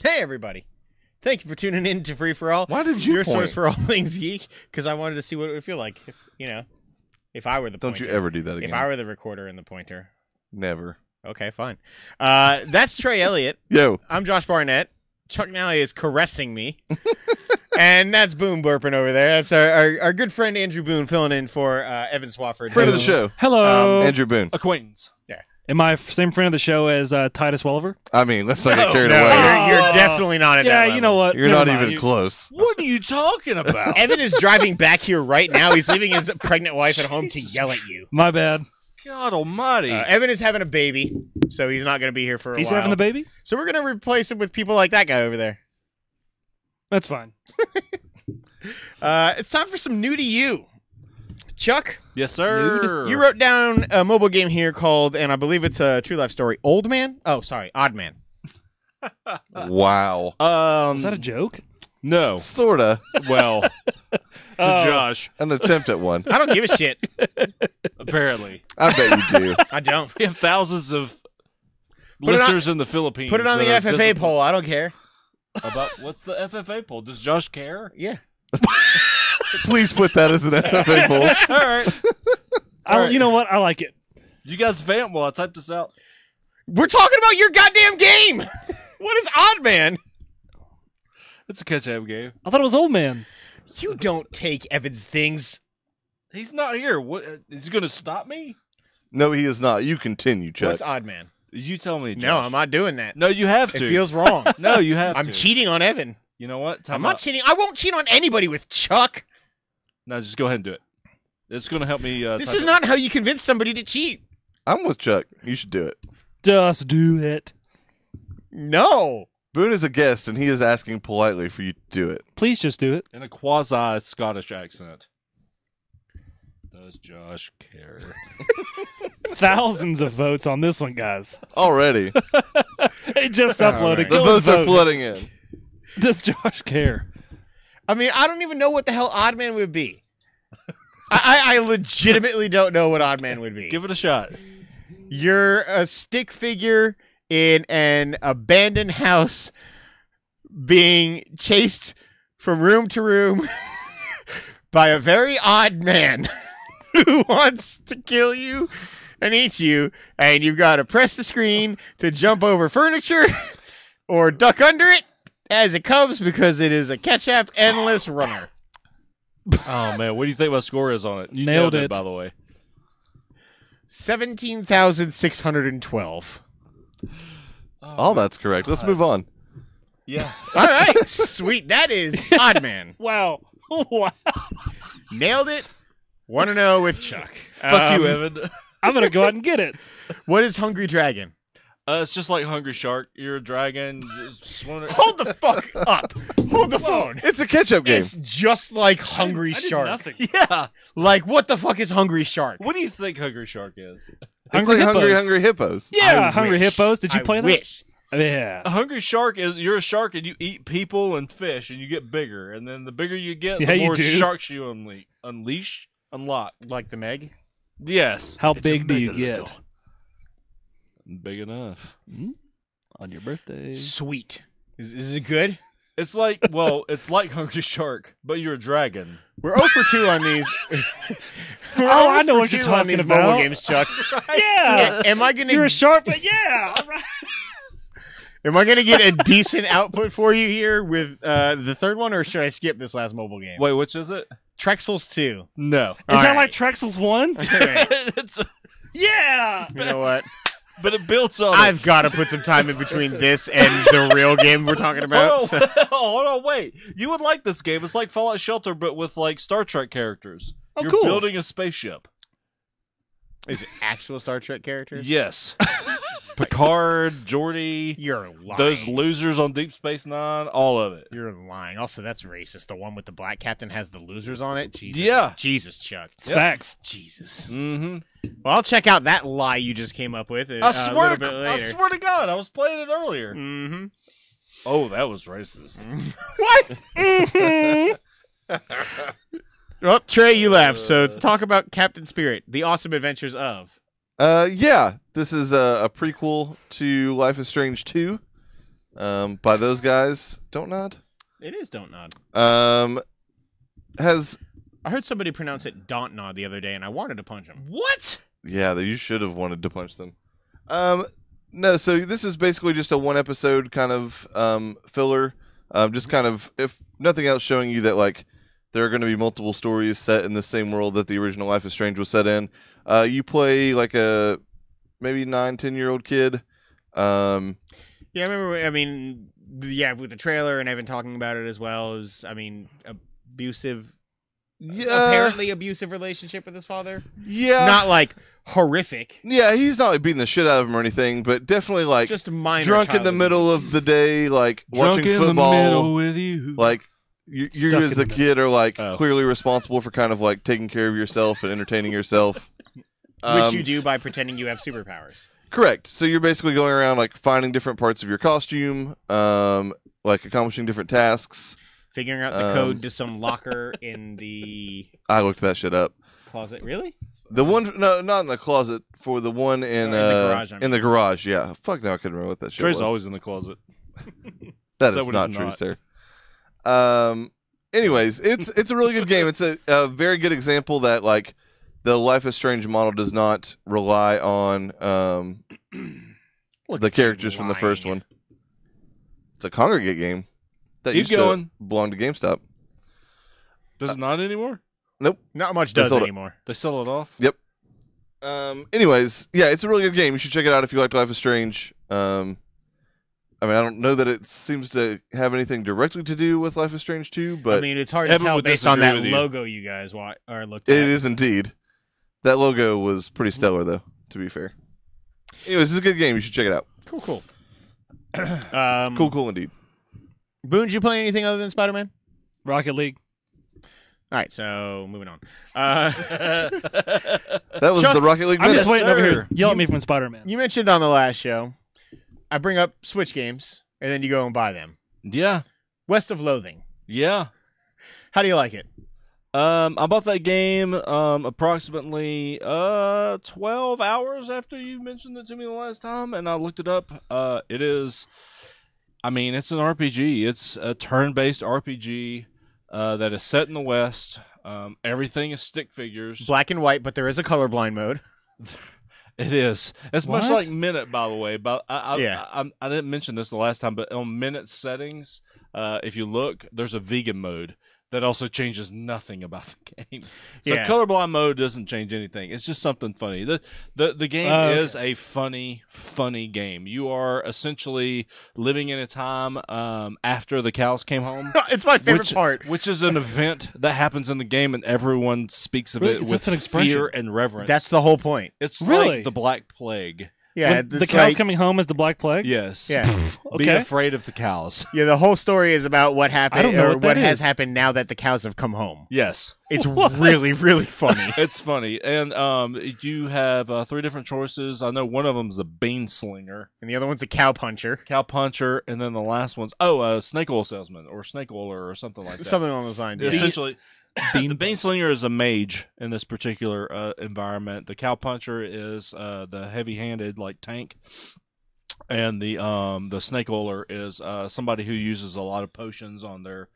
Hey, everybody. Thank you for tuning in to Free For All. Why did you Your point? source for all things geek, because I wanted to see what it would feel like if I were the pointer. Don't you ever do that again. If I were the recorder and the pointer. Never. Okay, fine. That's Trey Elliott. Yo. I'm Josh Barnett. Chuck Nally is caressing me. And that's Boone burping over there. That's our good friend Andrew Boone filling in for Evan Swafford. Friend of the show. Hello. Andrew Boone. Acquaintance. Yeah. Am I same friend of the show as Titus Welliver? I mean, let's not get carried No, away. you're definitely not at that Yeah, level. you know what? You're Never not mind. even close. What are you talking about? Evan is driving back here right now. He's leaving his pregnant wife at home to yell at you. My bad. God almighty. Evan is having a baby, so he's not going to be here for a He's while. having the baby? So we're going to replace him with people like that guy over there. That's fine. It's time for some New2U. Chuck, Yes, sir. you wrote down a mobile game here called, and I believe it's a true life story, Old Man? Oh, sorry, Odd Man. Wow. Is that a joke? No. Sorta. Well, to Oh. Josh, An attempt at one. I don't give a shit. apparently. I bet you do. I don't. We have thousands of Put it listeners in the Philippines. Put it on the that are FFA disappointed poll. I don't care. About what's the FFA poll? Does Josh care? Yeah. Please put that as an FFA poll. All right. Alright. You know what? I like it. You guys vamp while I type this out. We're talking about your goddamn game. What is Odd Man? It's a catch-up game. I thought it was Old Man. You don't take Evan's things. He's not here. What is he going to stop me? No, he is not. You continue, Chuck. What's Odd Man? You tell me, Josh. No, I'm not doing that. No, you have It to. feels wrong. No, you have I'm to. cheating on Evan. You know what? I'm not cheating. I won't cheat on anybody with Chuck. No, just go ahead and do it. It's going to help me. This type is it. not how you convince somebody to cheat. I'm with Chuck. You should do it. Just do it. No. Boone is a guest, and he is asking politely for you to do it. Please just do it. in a quasi-Scottish accent. Does Josh care? Thousands of votes on this one, guys. Already. It just All uploaded. right. The Go votes are vote. flooding in. Does Josh care? I mean, I don't even know what the hell Odd Man would be. I legitimately don't know what Odd Man would be. Give it a shot. You're a stick figure in an abandoned house being chased from room to room by a very odd man who wants to kill you and eat you, and you've got to press the screen to jump over furniture or duck under it as it comes because it is a catch-up endless runner. Oh, man. What do you think my score is on it? You Nailed it, it. by the way. 17,612. All that's correct. Let's move on. Yeah. All right. Sweet. That is Odd Man. Wow. Wow. Nailed it. 1-0 with Chuck. Fuck you, Evan. I'm going to go out and get it. What is Hungry Dragon? It's just like Hungry Shark. You're a dragon. Hold the fuck up. Hold the phone. It's a catch-up game. It's just like Hungry I did Shark. nothing. Yeah. Like, what the fuck is Hungry Shark? What do you think Hungry Shark is? It's Hungry like Hippos. Hungry Hippos. Yeah, I Hungry wish. Hippos. Did you I play that? wish. Yeah. A Hungry Shark is you're a shark and you eat people and fish and you get bigger. And then the bigger you get, Yeah, the you more do. sharks you unlock. Like the Meg? Yes. How It's a big do you megalodon. get? Big enough. On your birthday. Sweet. Is it good? It's like, it's like Hungry Shark, but you're a dragon. We're 0 for 2 on these. We're Oh, 0 I know for what you're 2 on talking these mobile about. games, Chuck. Yeah. Am I gonna? You're a shark, but yeah. All right. Am I gonna get a decent output for you here with the third one, or should I skip this last mobile game? Wait, which is it? Trexels 2. No. Is All that right. like Trexel's one? It's, Yeah. You know what? but it builds on I've got to put some time in between this and the real game we're talking about. Hold on, hold on, wait. You would like this game. It's like Fallout Shelter, but with like Star Trek characters. Oh, You're cool. building a spaceship. Is it actual Star Trek characters? Yes. Picard, Geordi, You're lying. those losers on Deep Space Nine, all of it. You're lying. Also, that's racist. The one with the black captain has the losers on it. Jesus. Yeah. Jesus, Chuck. It's facts. Jesus. Mm-hmm. Well, I'll check out that lie you just came up with a I little bit later. swear to God, I was playing it earlier. Mm-hmm. Oh, that was racist. What? Well, Trey, you left. So talk about Captain Spirit, the awesome adventures of. Yeah. This is a prequel to Life is Strange 2. by those guys. Don't nod. It is Don't Nod. Has I heard somebody pronounce it Don't Nod the other day, and I wanted to punch him. What? yeah, you should have wanted to punch them. No, so this is basically just a 1-episode kind of filler. Just kind of, if nothing else, showing you that like there are going to be multiple stories set in the same world that the original Life is Strange was set in. You play like a maybe 9-10-year-old kid. Yeah, I remember. I mean, yeah, with the trailer, and I've been talking about it as well. Is abusive. Yeah, Apparently abusive relationship with his father. yeah, Not like horrific. yeah. He's not like beating the shit out of him or anything, but definitely like Just minor. drunk in the child middle abuse. of the day, like Drunk watching in football. the middle with you. Like you Stuck as in the the kid are like Oh. clearly responsible for kind of like taking care of yourself and entertaining yourself. Which you do by pretending you have superpowers. Correct. So you're basically going around like finding different parts of your costume, like accomplishing different tasks. Figuring out the code to some locker in the I looked that shit up. closet. Really? The one, no, not in the closet. For the one in the garage, I mean. in the garage, yeah. Fuck, now I couldn't remember what that shit Trey's was. always in the closet. That So is when not he's true, not. sir. Anyways, it's a really good game. It's a very good example that like the Life is Strange model does not rely on Look the at you characters from the first lying. one. It's a congregate game that Keep used going. to belong to GameStop. Does it not anymore? Not much They does sold it. anymore. They sell it off? Anyways, yeah, it's a really good game. You should check it out if you like Life is Strange. I mean, I don't know that it seems to have anything directly to do with Life is Strange 2, but I mean, it's hard to Evan tell would based on disagree that with you. logo you guys looked at. it is indeed. That logo was pretty stellar, though, to be fair. Anyways, this is a good game. You should check it out. Cool. Cool indeed. Boone, did you play anything other than Spider-Man? Rocket League. All right, so moving on. That was Chuck, the Rocket League I'm minute. just waiting over sir. here. Yell at me from Spider-Man. You mentioned on the last show, I bring up Switch games, and then you go and buy them. Yeah. West of Loathing. Yeah. How do you like it? I bought that game approximately 12 hours after you mentioned it to me the last time, and I looked it up. It is, I mean, it's an RPG. It's a turn-based RPG that is set in the West. Everything is stick figures. Black and white, but there is a colorblind mode. It is. It's much What? like Minute, by the way. But I didn't mention this the last time, but on Minute settings, if you look, there's a vegan mode that also changes nothing about the game. So Yeah. colorblind mode doesn't change anything. It's just something funny. The game is a funny game. You are essentially living in a time after the cows came home. It's my favorite part. Which is an event that happens in the game, and everyone speaks of Really? it Is with that an expression? fear and reverence. That's the whole point. It's Really? like the Black Plague. Yeah, When the it's cows like- coming home as the Black Plague? Yes. Yeah, Be Okay. afraid of the cows. yeah. The whole story is about what I happened don't know or what that what has is. happened now that the cows have come home. Yes. It's What? really, really funny. It's funny. And you have 3 different choices. I know one of them's a bean slinger, And the other one's a cow puncher. cow puncher, and then the last one's snake oil salesman or snake oiler or something like that. Something along those lines. Yeah. Essentially, Bean- the bean slinger is a mage in this particular environment. The cow puncher is the heavy-handed like tank, and the snake oiler is somebody who uses a lot of potions on their.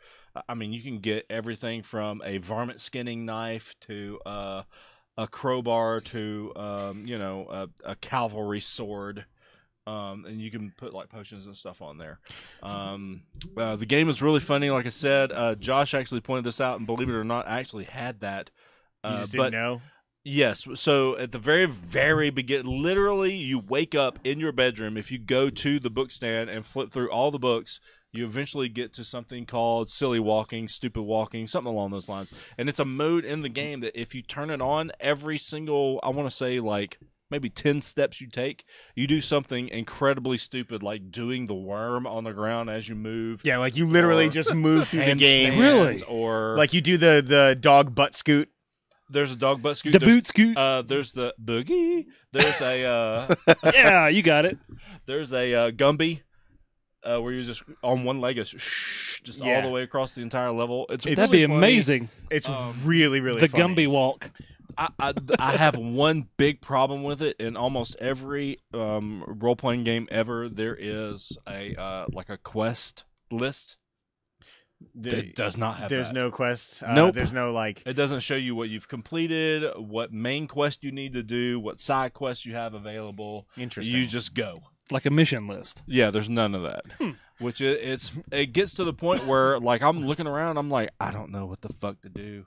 I mean, you can get everything from a varmint skinning knife to a crowbar to a cavalry sword. And you can put like potions and stuff on there. The game is really funny. Like I said, Josh actually pointed this out, and believe it or not, I actually had that. You just but didn't know. yes, so at the very, very beginning, literally, you wake up in your bedroom. If you go to the book stand and flip through all the books, you eventually get to something called silly walking, stupid walking, something along those lines. And it's a mode in the game that if you turn it on, every single, I want to say like maybe 10 steps you take, you do something incredibly stupid, like doing the worm on the ground as you move. Yeah, like you literally Or just move through the handstands, game. Really? Or Like you do the dog butt scoot. there's a dog butt scoot. The there's, boot scoot. there's the boogie. There's a Yeah, you got it. there's a Gumby. Where you're just on one leg, just all Yeah. the way across the entire level. It's That'd really be funny. amazing. It's really, really The funny. Gumby walk. I have one big problem with it. In almost every role playing game ever, there is a like a quest list. It does not have. There's that. no quest. Nope. There's no like. It doesn't show you what you've completed, what main quest you need to do, what side quests you have available. Interesting. You just go. Like a mission list. Yeah, there's none of that. Which it gets to the point where like I'm looking around, I'm like, I don't know what the fuck to do.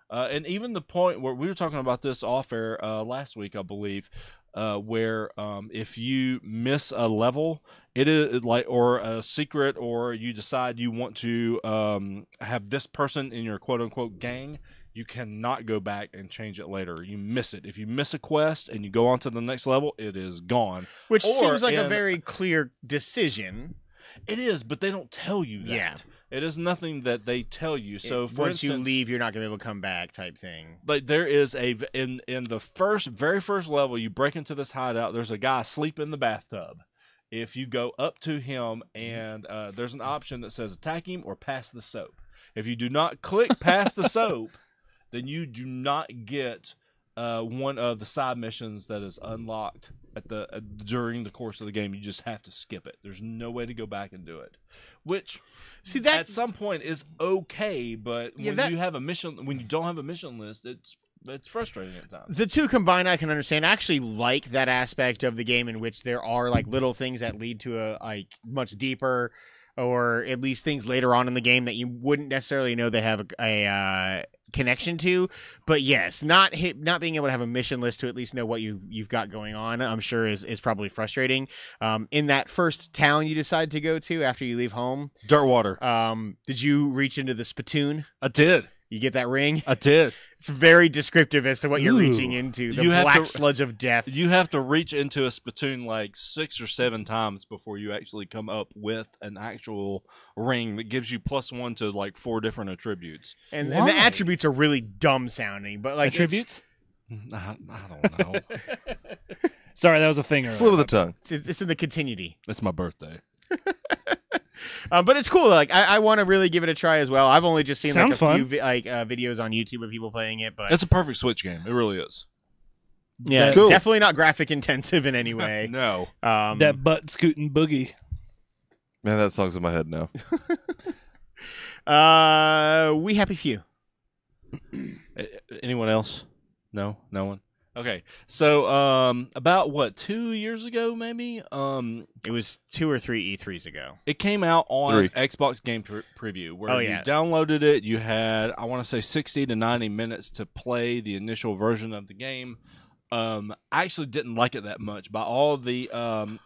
And even the point where we were talking about this off air last week, I believe, where if you miss a level, it is like, or a secret, or you decide you want to have this person in your quote unquote gang, you cannot go back and change it later. You miss it. If you miss a quest and you go on to the next level, it is gone. Which Or seems like a in- very clear decision. It is, but they don't tell you that. Yeah. It is nothing that they tell you. So for Once you instance, leave, you're not going to be able to come back type thing. like there is in the very first level, you break into this hideout. There's a guy asleep in the bathtub. If you go up to him and there's an option that says attack him or pass the soap. If you do not click pass the soap, then you do not get one of the side missions that is unlocked at the during the course of the game. You just have to skip it. There's no way to go back and do it, which See that at some point is okay. But Yeah, when you have a mission, when you don't have a mission list, it's frustrating at times. the two combined, I can understand. I actually like that aspect of the game in which there are like little things that lead to a like much deeper, or at least things later on in the game that you wouldn't necessarily know they have a connection to. But yes, not being able to have a mission list to at least know what you've got going on, I'm sure is probably frustrating. In that first town you decide to go to after you leave home, Dirtwater. did you reach into the spittoon? I did. You get that ring? I did. It's very descriptive as to what you're Ooh. reaching into. The You have black to- sludge of death. You have to reach into a spittoon like 6 or 7 times before you actually come up with an actual ring that gives you +1 to like 4 different attributes. And Why? the attributes are really dumb sounding, but like Attributes? I don't know. Sorry, that was a thing. Slip of the tongue. It's in the continuity. It's my birthday. But it's cool. Like I want to really give it a try as well. I've only just seen Sounds like a fun. few videos on YouTube of people playing it, but It's a perfect Switch game. It really is. yeah, Cool. definitely not graphic intensive in any way. No. That butt scooting boogie. Man, that song's in my head now. We happy few. Anyone else? No one. Okay, so about what 2 years ago, maybe. It was 2 or 3 E3s ago. It came out on 3. Xbox Game Preview, where Oh, you yeah. downloaded it. You had, I want to say, 60 to 90 minutes to play the initial version of the game. I actually didn't like it that much. By all the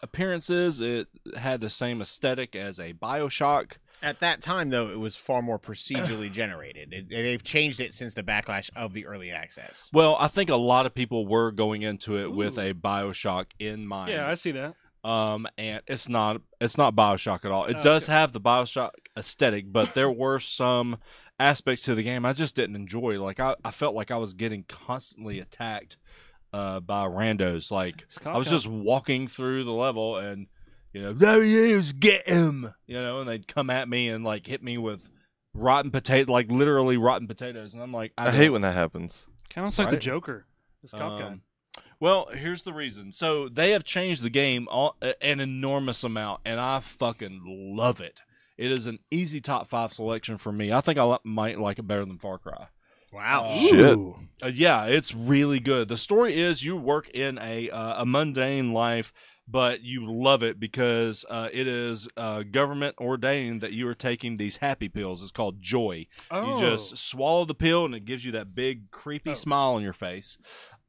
appearances, it had the same aesthetic as a BioShock. At that time, though, it was far more procedurally generated. They've changed it since the backlash of the early access. Well, I think a lot of people were going into it with a BioShock in mind. Yeah, I see that. And it's not BioShock at all. It does have the BioShock aesthetic, but there were some aspects to the game I just didn't enjoy. Like I felt like I was getting constantly attacked by randos. Like I was just walking through the level and there he is, get him, and they'd come at me and like hit me with rotten potato, like literally rotten potatoes, and I'm like, I hate when that happens. Kind of looks like the Right? Joker. This cop guy. Well, here's the reason. So they have changed the game an enormous amount, and I fucking love it. It is an easy top 5 selection for me. I think I might like it better than Far Cry. Wow. Shit. Ooh. Yeah, it's really good. The story is you work in a mundane life, but you love it because it is government ordained that you are taking these happy pills. It's called Joy. Oh. You just swallow the pill, and it gives you that big creepy smile on your face.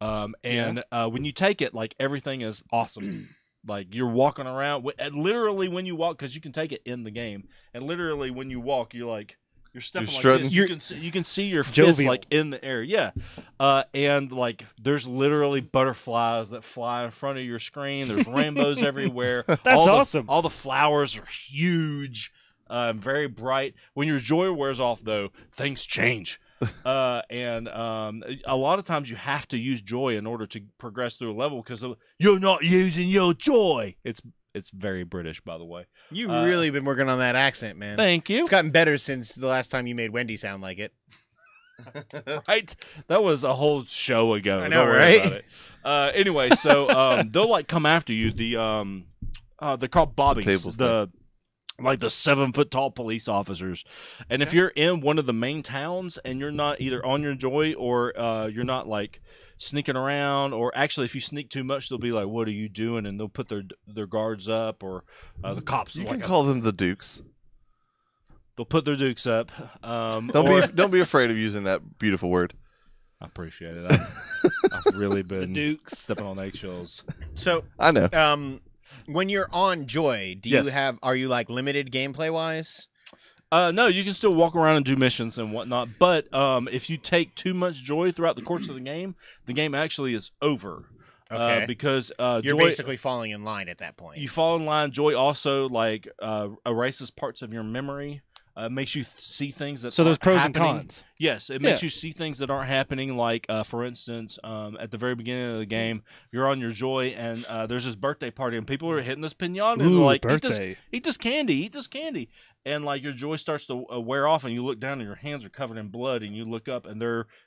And when you take it, like everything is awesome. Like you're walking around, and literally when you walk, because you can take it in the game, and literally when you walk, you're stepping like strutting? this. You can see your fist Jovial. like in the air, yeah. And like there's literally butterflies that fly in front of your screen. There's rainbows everywhere. That's awesome. All the flowers are huge, very bright. When your joy wears off, though, things change. And a lot of times you have to use joy in order to progress through a level because you're not using your joy. It's very British, by the way. You've really been working on that accent, man. Thank you. It's gotten better since the last time you made Wendy sound like it. Right? That was a whole show ago. I know, Don't worry right? about it. Anyway, so they'll like come after you. They're called bobbies. tables The 7-foot tall police officers. And if you're in one of the main towns and you're not either on your joy or you're not like sneaking around, or actually if you sneak too much, they'll be like, "What are you doing?" And they'll put their guards up, or the cops. You like can call them the Dukes. they'll put their dukes up. Don't be afraid of using that beautiful word. I appreciate it. I've really been Dukes. stepping on eggshells. So, I know. when you're on Joy, Yes. are you like limited gameplay wise? No, you can still walk around and do missions and whatnot. But if you take too much joy throughout the course of the game actually is over. Okay. Because You're joy, basically falling in line at that point. you fall in line. Joy also like erases parts of your memory. Makes you see things that So there's aren't pros happening. and cons. Yes, it makes Yeah. you see things that aren't happening. Like, for instance, at the very beginning of the game, you're on your joy, and there's this birthday party, and people are hitting this pinata, and Ooh, they're like, birthday. eat this candy," and like your joy starts to wear off, and you look down, and your hands are covered in blood, and you look up, and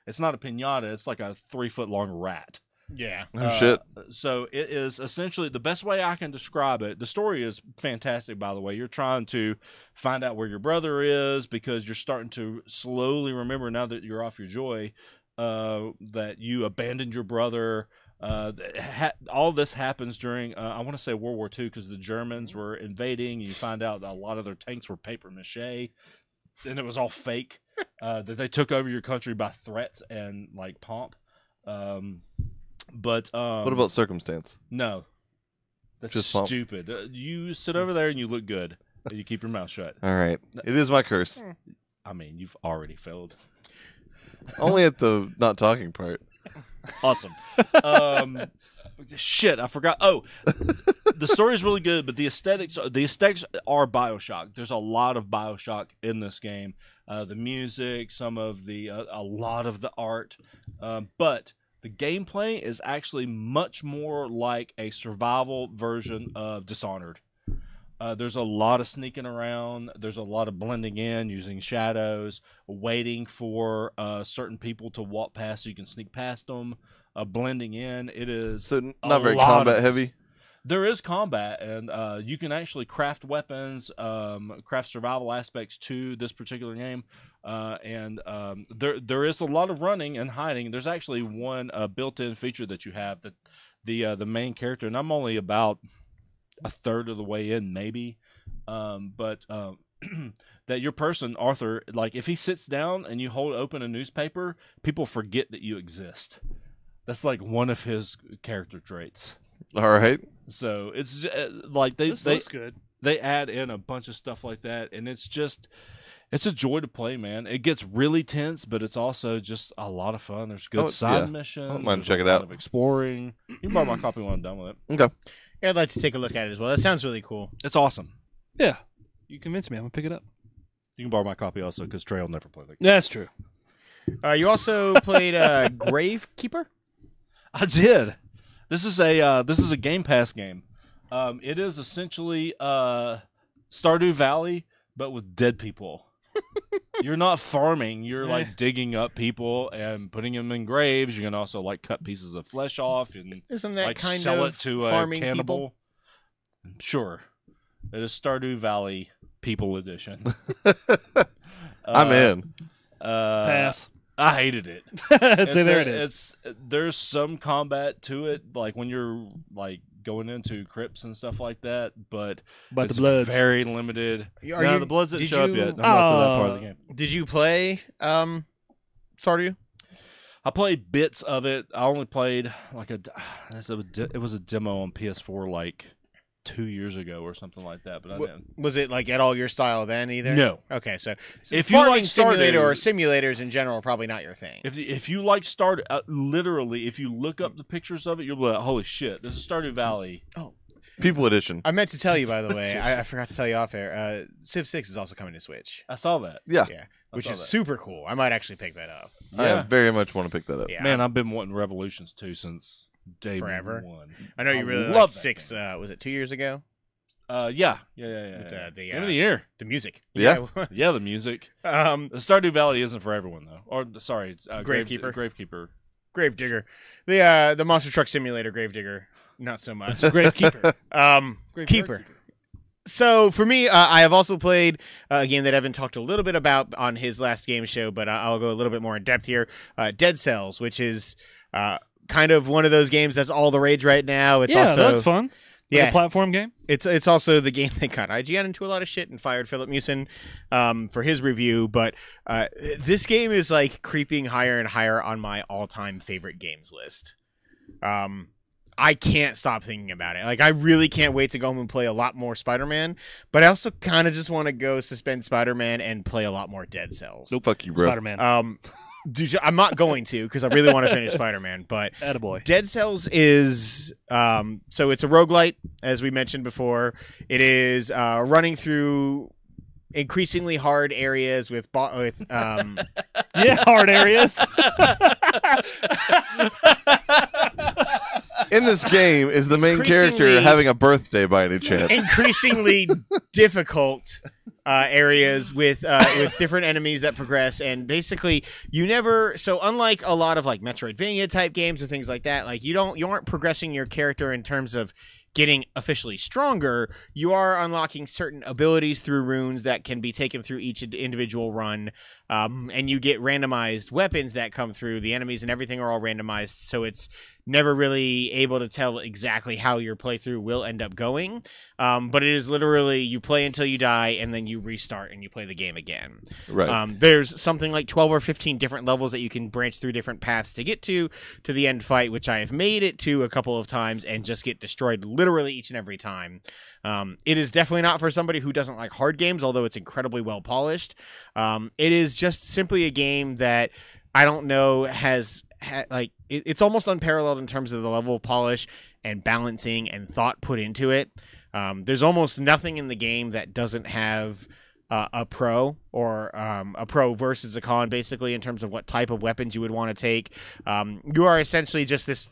it's not a pinata, it's like a 3-foot long rat. Yeah. Oh shit. So it is essentially the best way I can describe it. The story is fantastic, by the way. You're trying to find out where your brother is because you're starting to slowly remember now that you're off your joy that you abandoned your brother. All this happens during, I want to say World War II, because the Germans were invading. You find out that a lot of their tanks were paper mache, and it was all fake. That they took over your country by threats and like pomp. But What about circumstance? no? That's Just pomp. stupid. You sit over there and you look good, and you keep your mouth shut. All right. It is my curse. I mean, you've already failed. Only at the not talking part. Awesome. Shit, I forgot. Oh, the story is really good, but the aesthetics are BioShock. There's a lot of BioShock in this game. The music, some of the a lot of the art, but the gameplay is actually much more like a survival version of Dishonored. There's a lot of sneaking around. There's a lot of blending in, using shadows, waiting for certain people to walk past so you can sneak past them, blending in. It is So a not very lot combat of- heavy. There is combat, and you can actually craft weapons, craft survival aspects to this particular game, and there is a lot of running and hiding. There's actually one built-in feature that you have that the main character, and I'm only about a third of the way in, maybe, but that your person, Arthur, like if he sits down and you hold open a newspaper, people forget that you exist. That's like one of his character traits. All right. So it's like they Looks good. they add in a bunch of stuff like that, and it's a joy to play, man. It gets really tense, but it's also just a lot of fun. There's good Oh, side yeah. missions. I don't mind There's checking a it lot out. of exploring. You can borrow my copy when I'm done with it. Okay. Yeah, I'd like to take a look at it as well. That sounds really cool. It's awesome. Yeah. You convinced me. I'm going to pick it up. You can borrow my copy also because Trey will never play that game. That's true. You also played Gravekeeper? I did. This is a Game Pass game. It is essentially Stardew Valley, but with dead people. You're not farming. You're like digging up people and putting them in graves. You can also like cut pieces of flesh off and Isn't that like kind sell of it to a farming cannibal. Sure, it is Stardew Valley People Edition. I'm in. Pass. I hated it. So there it is. There's some combat to it, like when you're like going into crypts and stuff like that, but But it's the Bloods. very limited. Are No, you- the Bloods didn't did show up you- yet. I'm not to that part of the game. Did you play Stardew? I played bits of it. I only played like it was a demo on PS4 like 2 years ago or something like that, but I didn't. Was it like at all your style then either? No. Okay, so If you farming like simulator Stardew- or simulators in general are probably not your thing. If you like Stardew, literally, if you look up the pictures of it, you'll be like, holy shit, this is Stardew Valley. People edition. I meant to tell you, by the way. I forgot to tell you off air. Civ 6 is also coming to Switch. I saw that. Yeah. Yeah, I which saw is that. super cool. I might actually pick that up. I very much want to pick that up. Yeah, Man, I've been wanting Revolutions 2 since day Forever. one. I know you really love loved that 6. game. Was it 2 years ago? Yeah. With the Game of the year. the music. Yeah. Yeah, the music. Um, The Stardew Valley isn't for everyone though. Or sorry, Gravekeeper. Gravekeeper. Gravedigger, the Monster Truck Simulator Gravedigger, not so much. Gravekeeper. Keeper. So for me, I have also played a game that Evan talked a little bit about on his last game show, but I'll go a little bit more in depth here. Dead Cells, which is kind of one of those games that's all the rage right now. It's also that's fun. Like a platform game. It's also the game that got IGN into a lot of shit and fired Philip Mewson for his review. But this game is like creeping higher and higher on my all-time favorite games list. I can't stop thinking about it. Like, I really can't wait to go home and play a lot more Spider-Man. But I also kind of just want to go suspend Spider-Man and play a lot more Dead Cells. No, fuck you, bro. Spider-Man. Dude, I'm not going to because I really want to finish Spider-Man. But Attaboy. Dead Cells is so it's a roguelite, as we mentioned before. It is running through increasingly hard areas with Yeah, hard areas. In this game, is the main character Increasingly- having a birthday by any chance? increasingly difficult areas with different enemies that progress, and basically you never. So unlike a lot of like Metroidvania type games and things like that, like you aren't progressing your character in terms of getting officially stronger. You are unlocking certain abilities through runes that can be taken through each individual run, and you get randomized weapons that come through. The enemies and everything are all randomized, so it's never really able to tell exactly how your playthrough will end up going. But it is literally you play until you die, and then you restart and you play the game again. Right. There's something like 12 or 15 different levels that you can branch through different paths to get to the end fight, which I have made it to a couple of times and just get destroyed literally each and every time. It is definitely not for somebody who doesn't like hard games, although it's incredibly well polished. It is just simply a game that I don't know it's almost unparalleled in terms of the level of polish and balancing and thought put into it. There's almost nothing in the game that doesn't have a pro or a pro versus a con, basically, in terms of what type of weapons you would want to take. You are essentially just this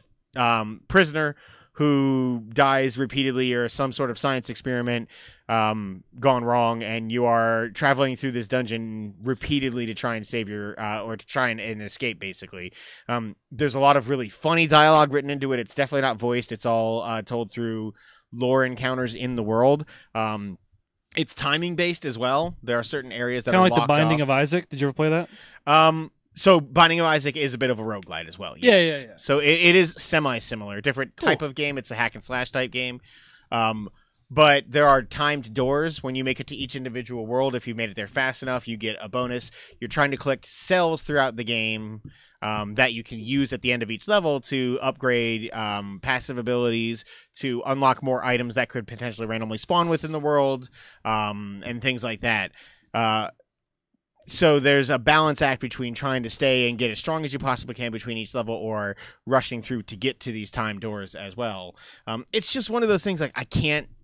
prisoner who dies repeatedly or some sort of science experiment gone wrong, and you are traveling through this dungeon repeatedly to try and save or to try and escape, basically. There's a lot of really funny dialogue written into it. It's definitely not voiced. It's all told through lore encounters in the world. It's timing based as well. There are certain areas that Kind are of like locked the Binding off. of Isaac. Did you ever play that? So Binding of Isaac is a bit of a roguelite as well. Yeah, Yes. yeah. So it is semi-similar. Different type of game. It's a hack and slash type game. But there are timed doors when you make it to each individual world. If you made it there fast enough, you get a bonus. You're trying to collect cells throughout the game that you can use at the end of each level to upgrade passive abilities, to unlock more items that could potentially randomly spawn within the world, and things like that. So there's a balance act between trying to stay and get as strong as you possibly can between each level, or rushing through to get to these timed doors as well. It's just one of those things, like,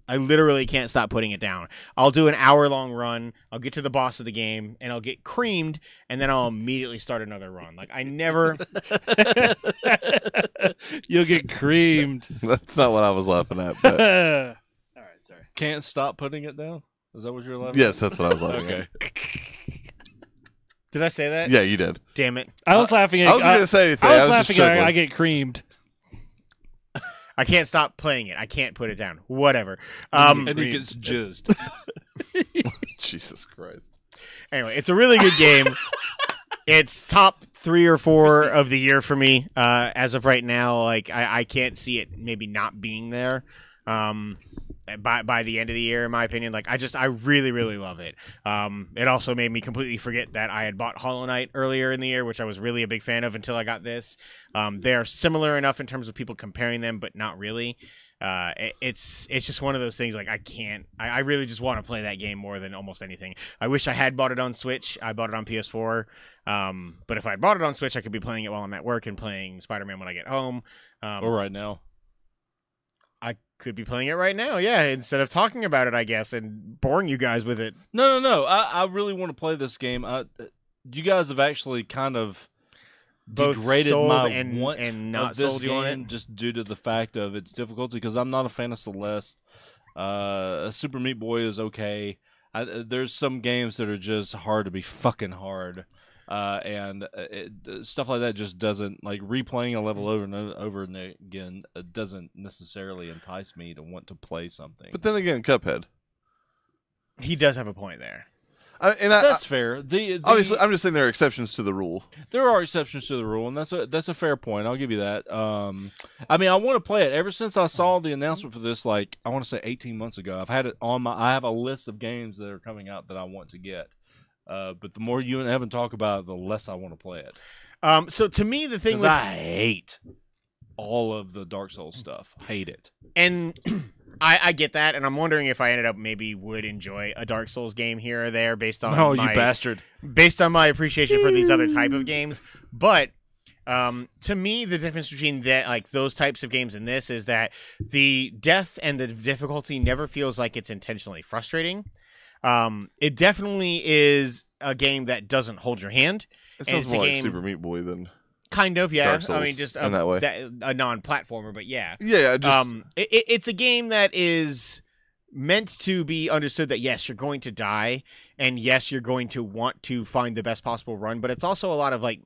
I literally can't stop putting it down. I'll do an hour-long run, I'll get to the boss of the game, and I'll get creamed, and then I'll immediately start another run. Like, I never... You'll get creamed. That's not what I was laughing at. But All right, sorry. Can't stop putting it down? Is that what you're laughing yes, that's what I was laughing Okay. at. Did I say that? Yeah, you did. Damn it. I was laughing at I wasn't going to say anything. I was just laughing at chuckling. I get creamed. I can't stop playing it. I can't put it down. Whatever. And he gets jizzed. Jesus Christ. Anyway, it's a really good game. It's top 3 or 4 of the year for me as of right now. Like, I can't see it maybe not being there by the end of the year, in my opinion. Like, I really, really love it. It also made me completely forget that I had bought Hollow Knight earlier in the year, which I was really a big fan of until I got this. They are similar enough in terms of people comparing them, but not really. It's just one of those things, like, I really just want to play that game more than almost anything. I wish I had bought it on Switch. I bought it on PS4. But if I bought it on Switch, I could be playing it while I'm at work and playing Spider-Man when I get home. Or right now. I could be playing it right now, yeah, instead of talking about it, I guess, and boring you guys with it. No. I really want to play this game. You guys have actually kind of Both degraded sold my and- want and not of this sold you on game it? just due to the fact of its difficulty, because I'm not a fan of Celeste. Super Meat Boy is okay. There's some games that are just hard to be fucking hard. And stuff like that just doesn't, like, replaying a level over and over and again doesn't necessarily entice me to want to play something. But then again, Cuphead. He does have a point there. That's fair. Obviously, I'm just saying there are exceptions to the rule. There are exceptions to the rule, and that's a fair point. I'll give you that. I mean, I want to play it. Ever since I saw the announcement for this, like, I want to say 18 months ago, I've had it on I have a list of games that are coming out that I want to get. But the more you and Evan talk about it, the less I want to play it. So to me, the thing with I hate all of the Dark Souls stuff. Hate it. And I get that, and I'm wondering if I ended up maybe would enjoy a Dark Souls game here or there based on Oh, you bastard. Based on my appreciation for these other type of games. But to me, the difference between that, like those types of games and this, is that the depth and the difficulty never feels like it's intentionally frustrating. It definitely is a game that doesn't hold your hand. It sounds more like Super Meat Boy than kind of, yeah. Dark Souls, I mean, just in that way. a non-platformer, but yeah. Yeah, just it's a game that is meant to be understood that yes, you're going to die, and yes, you're going to want to find the best possible run, but it's also a lot of like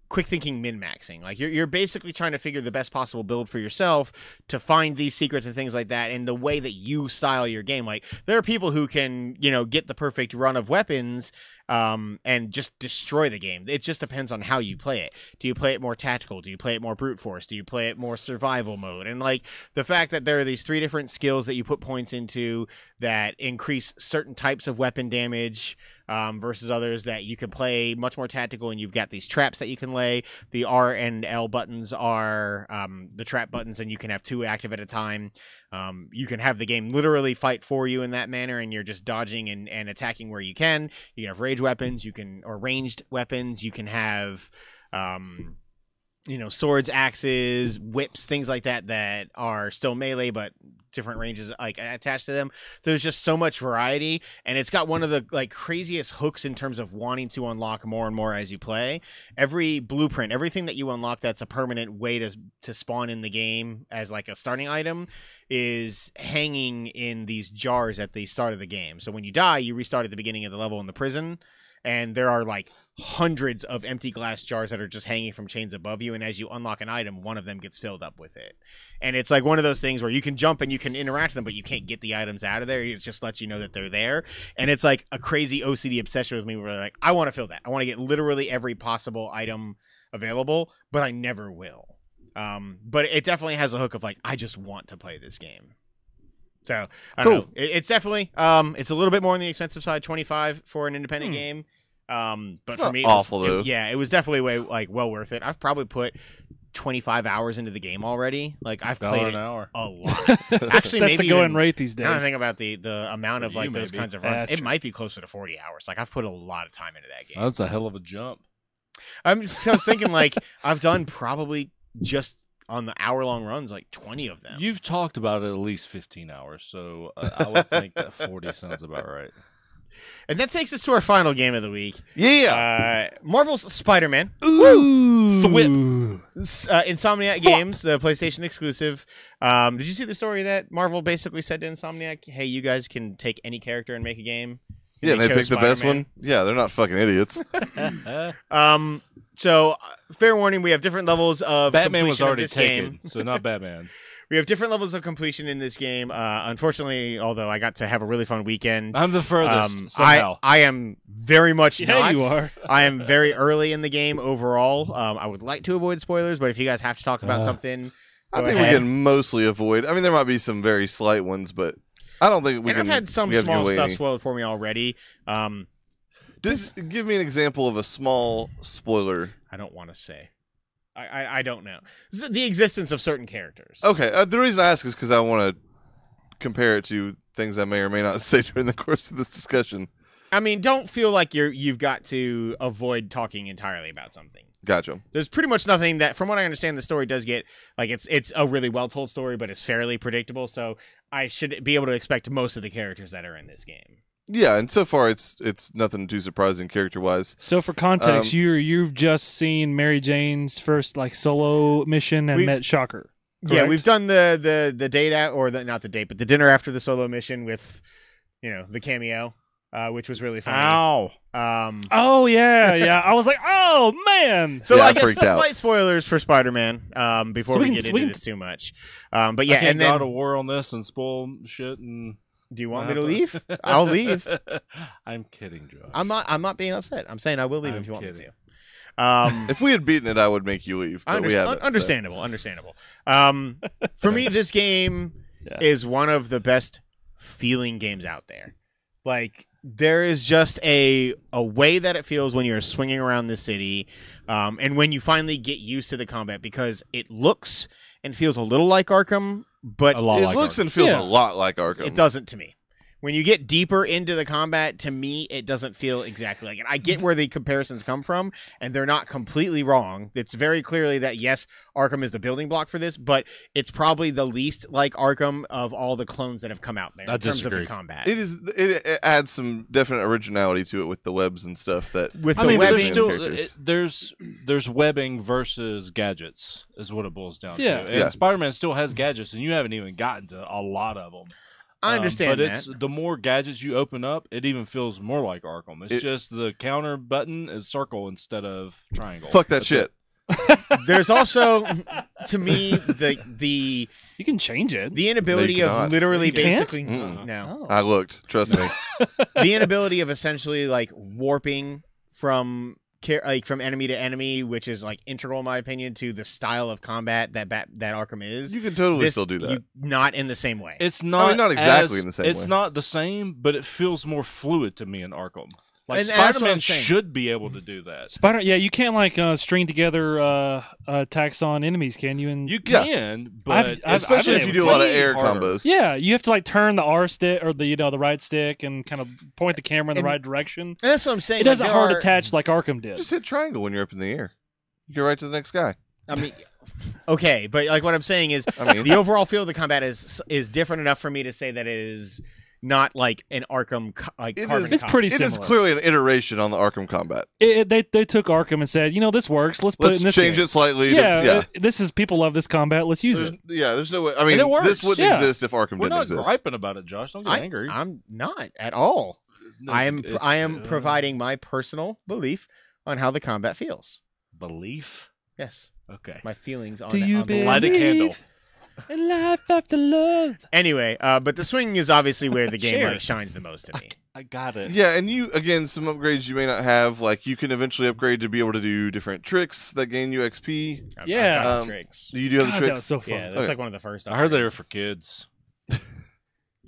quick thinking min-maxing. Like you're basically trying to figure the best possible build for yourself to find these secrets and things like that, and the way that you style your game. Like there are people who can, get the perfect run of weapons and just destroy the game. It just depends on how you play it. Do you play it more tactical? Do you play it more brute force? Do you play it more survival mode? And like the fact that there are these 3 different skills that you put points into that increase certain types of weapon damage versus others that you can play much more tactical, and you've got these traps that you can lay. The R and L buttons are the trap buttons, and you can have 2 active at a time. You can have the game literally fight for you in that manner, and you're just dodging and attacking where you can. You can have ranged weapons, or ranged weapons. You can have swords, axes, whips, things like that are still melee but different ranges like attached to them. There's just so much variety, and it's got one of the like craziest hooks in terms of wanting to unlock more and more as you play. Every blueprint, everything that you unlock that's a permanent way to spawn in the game as like a starting item is hanging in these jars at the start of the game. So when you die, you restart at the beginning of the level in the prison, and there are like hundreds of empty glass jars that are just hanging from chains above you, and as you unlock an item, one of them gets filled up with it. And it's like one of those things where you can jump and you can interact with them, but you can't get the items out of there. It just lets you know that they're there. And it's like a crazy OCD obsession with me where like, I want to fill that. I want to get literally every possible item available, but I never will. But it definitely has a hook of like, I just want to play this game. So I don't know. It's definitely it's a little bit more on the expensive side, $25 for an independent game. But it's for me, it was definitely well worth it. I've probably put 25 hours into the game already. Like I've played it an hour. a lot. Actually, That's maybe the going rate these days. Now I think about the amount of like those kinds of runs. That's It true. might be closer to 40 hours. Like I've put a lot of time into that game. That's a hell of a jump. I was thinking like I've done probably just on the hour-long runs, like 20 of them. You've talked about it at least 15 hours, so I would think that 40 sounds about right. And that takes us to our final game of the week. Yeah. Marvel's Spider-Man. Ooh. Thwip. Insomniac Games, the PlayStation exclusive. Did you see the story that Marvel basically said to Insomniac, hey, you guys can take any character and make a game? Yeah, they chose picked the best Spider-Man. one. Yeah, they're not fucking idiots. So, fair warning, we have different levels of Batman was completion of already this taken, game. so not Batman. We have different levels of completion in this game. Unfortunately, although I got to have a really fun weekend, I'm the furthest, somehow. I am very much Yeah, not. you are. I am very early in the game overall. I would like to avoid spoilers, but if you guys have to talk about something, I go think ahead. we can mostly avoid. I mean, there might be some very slight ones, but I don't think we And can. I've had some we have to small give away stuff any. spoiled for me already. Just give me an example of a small spoiler. I don't want to say. I don't know. The existence of certain characters. Okay, the reason I ask is because I want to compare it to things I may or may not say during the course of this discussion. I mean, don't feel like you've got to avoid talking entirely about something. Gotcha. There's pretty much nothing that, from what I understand, the story does get like it's a really well told story, but it's fairly predictable. So I should be able to expect most of the characters that are in this game. Yeah, and so far it's nothing too surprising character wise. So for context, you've just seen Mary Jane's first like solo mission and met Shocker. Yeah, correct? we've done the date out, or not the date, but the dinner after the solo mission with, the cameo, which was really funny. Ow. Oh yeah. I was like, oh man. So Yeah, I I guess freaked out. slight spoilers for Spider-Man. Before So we we get can- into we can- this too much. But I yeah, can't and then go to war on this and spoil shit. And do you want me to leave? I'll leave. I'm kidding, Josh. I'm not being upset. I'm saying I will leave I'm if you want me kidding. to. If we had beaten it, I would make you leave. But we haven't. so- Understandable. For me, this game Yeah. is one of the best feeling games out there. Like, there is just a way that it feels when you're swinging around the city, and when you finally get used to the combat, because it looks and feels a little like Arkham, but A lot It like looks Arkham. and feels Yeah. a lot like Arkham. it doesn't to me. When you get deeper into the combat, to me, it doesn't feel exactly like it. I get where the comparisons come from, and they're not completely wrong. It's very clearly that, yes, Arkham is the building block for this, but it's probably the least like Arkham of all the clones that have come out there I in terms of disagree. the combat. It adds some definite originality to it with the webs and stuff that. With I the mean, but webbing, there's still there's webbing versus gadgets is what it boils down Yeah. to. And Yeah. Spider-Man still has gadgets, and you haven't even gotten to a lot of them. I understand but that. it's the more gadgets you open up, it even feels more like Arkham. It's just the counter button is circle instead of triangle. Fuck that That's shit. There's also, to me, the You can change it. inability No, you of cannot. literally You can't? basically Mm-mm. no. Oh. I looked. Trust me. The inability of essentially like warping from enemy to enemy, which is like integral in my opinion to the style of combat that Arkham is. You can totally This- still do that. not in the same way. It's not. not exactly as- in the same It's way. not the same, but it feels more fluid to me in Arkham. Like And that's what Spider-Man I'm saying. should be able to do that. Spider, yeah, you can't like string together attacks on enemies, can you? And You Yeah. can, but I've Especially been if you able do a lot of way air harder. combos. yeah, you have to like turn the R stick or the the right stick and kind of point the camera in the And- right direction. And that's what I'm saying. It doesn't like, hard there are- attach like Arkham did. Just hit triangle when you're up in the air. You go right to the next guy. I mean, okay, but like what I'm saying is I mean, the overall feel of the combat is different enough for me to say that it is not like an Arkham It carbon is- It's copy. pretty it similar. is clearly an iteration on the Arkham combat. They took Arkham and said, this works. Let's put it Let's in this change game. it slightly. Yeah, this is people love this combat. Let's use There's, it. yeah, there's no way. I mean, it works. this wouldn't Yeah. exist if Arkham We're didn't not exist. griping about it, Josh. Don't get angry. I'm not at all. I am providing my personal belief on how the combat feels. belief. Yes, Okay. my feelings on Do you on the Light a candle. in life after love? Anyway, but the swinging is obviously where the game Sure. like shines the most to me. I got it. Yeah, and you again some upgrades you may not have. Like you can eventually upgrade to be able to do different tricks that gain you XP. I've Yeah. got the Um, tricks. Do you do have God, the that tricks? was so fun. Yeah, that's Okay. like one of the first. I heard they were upgrades. for kids.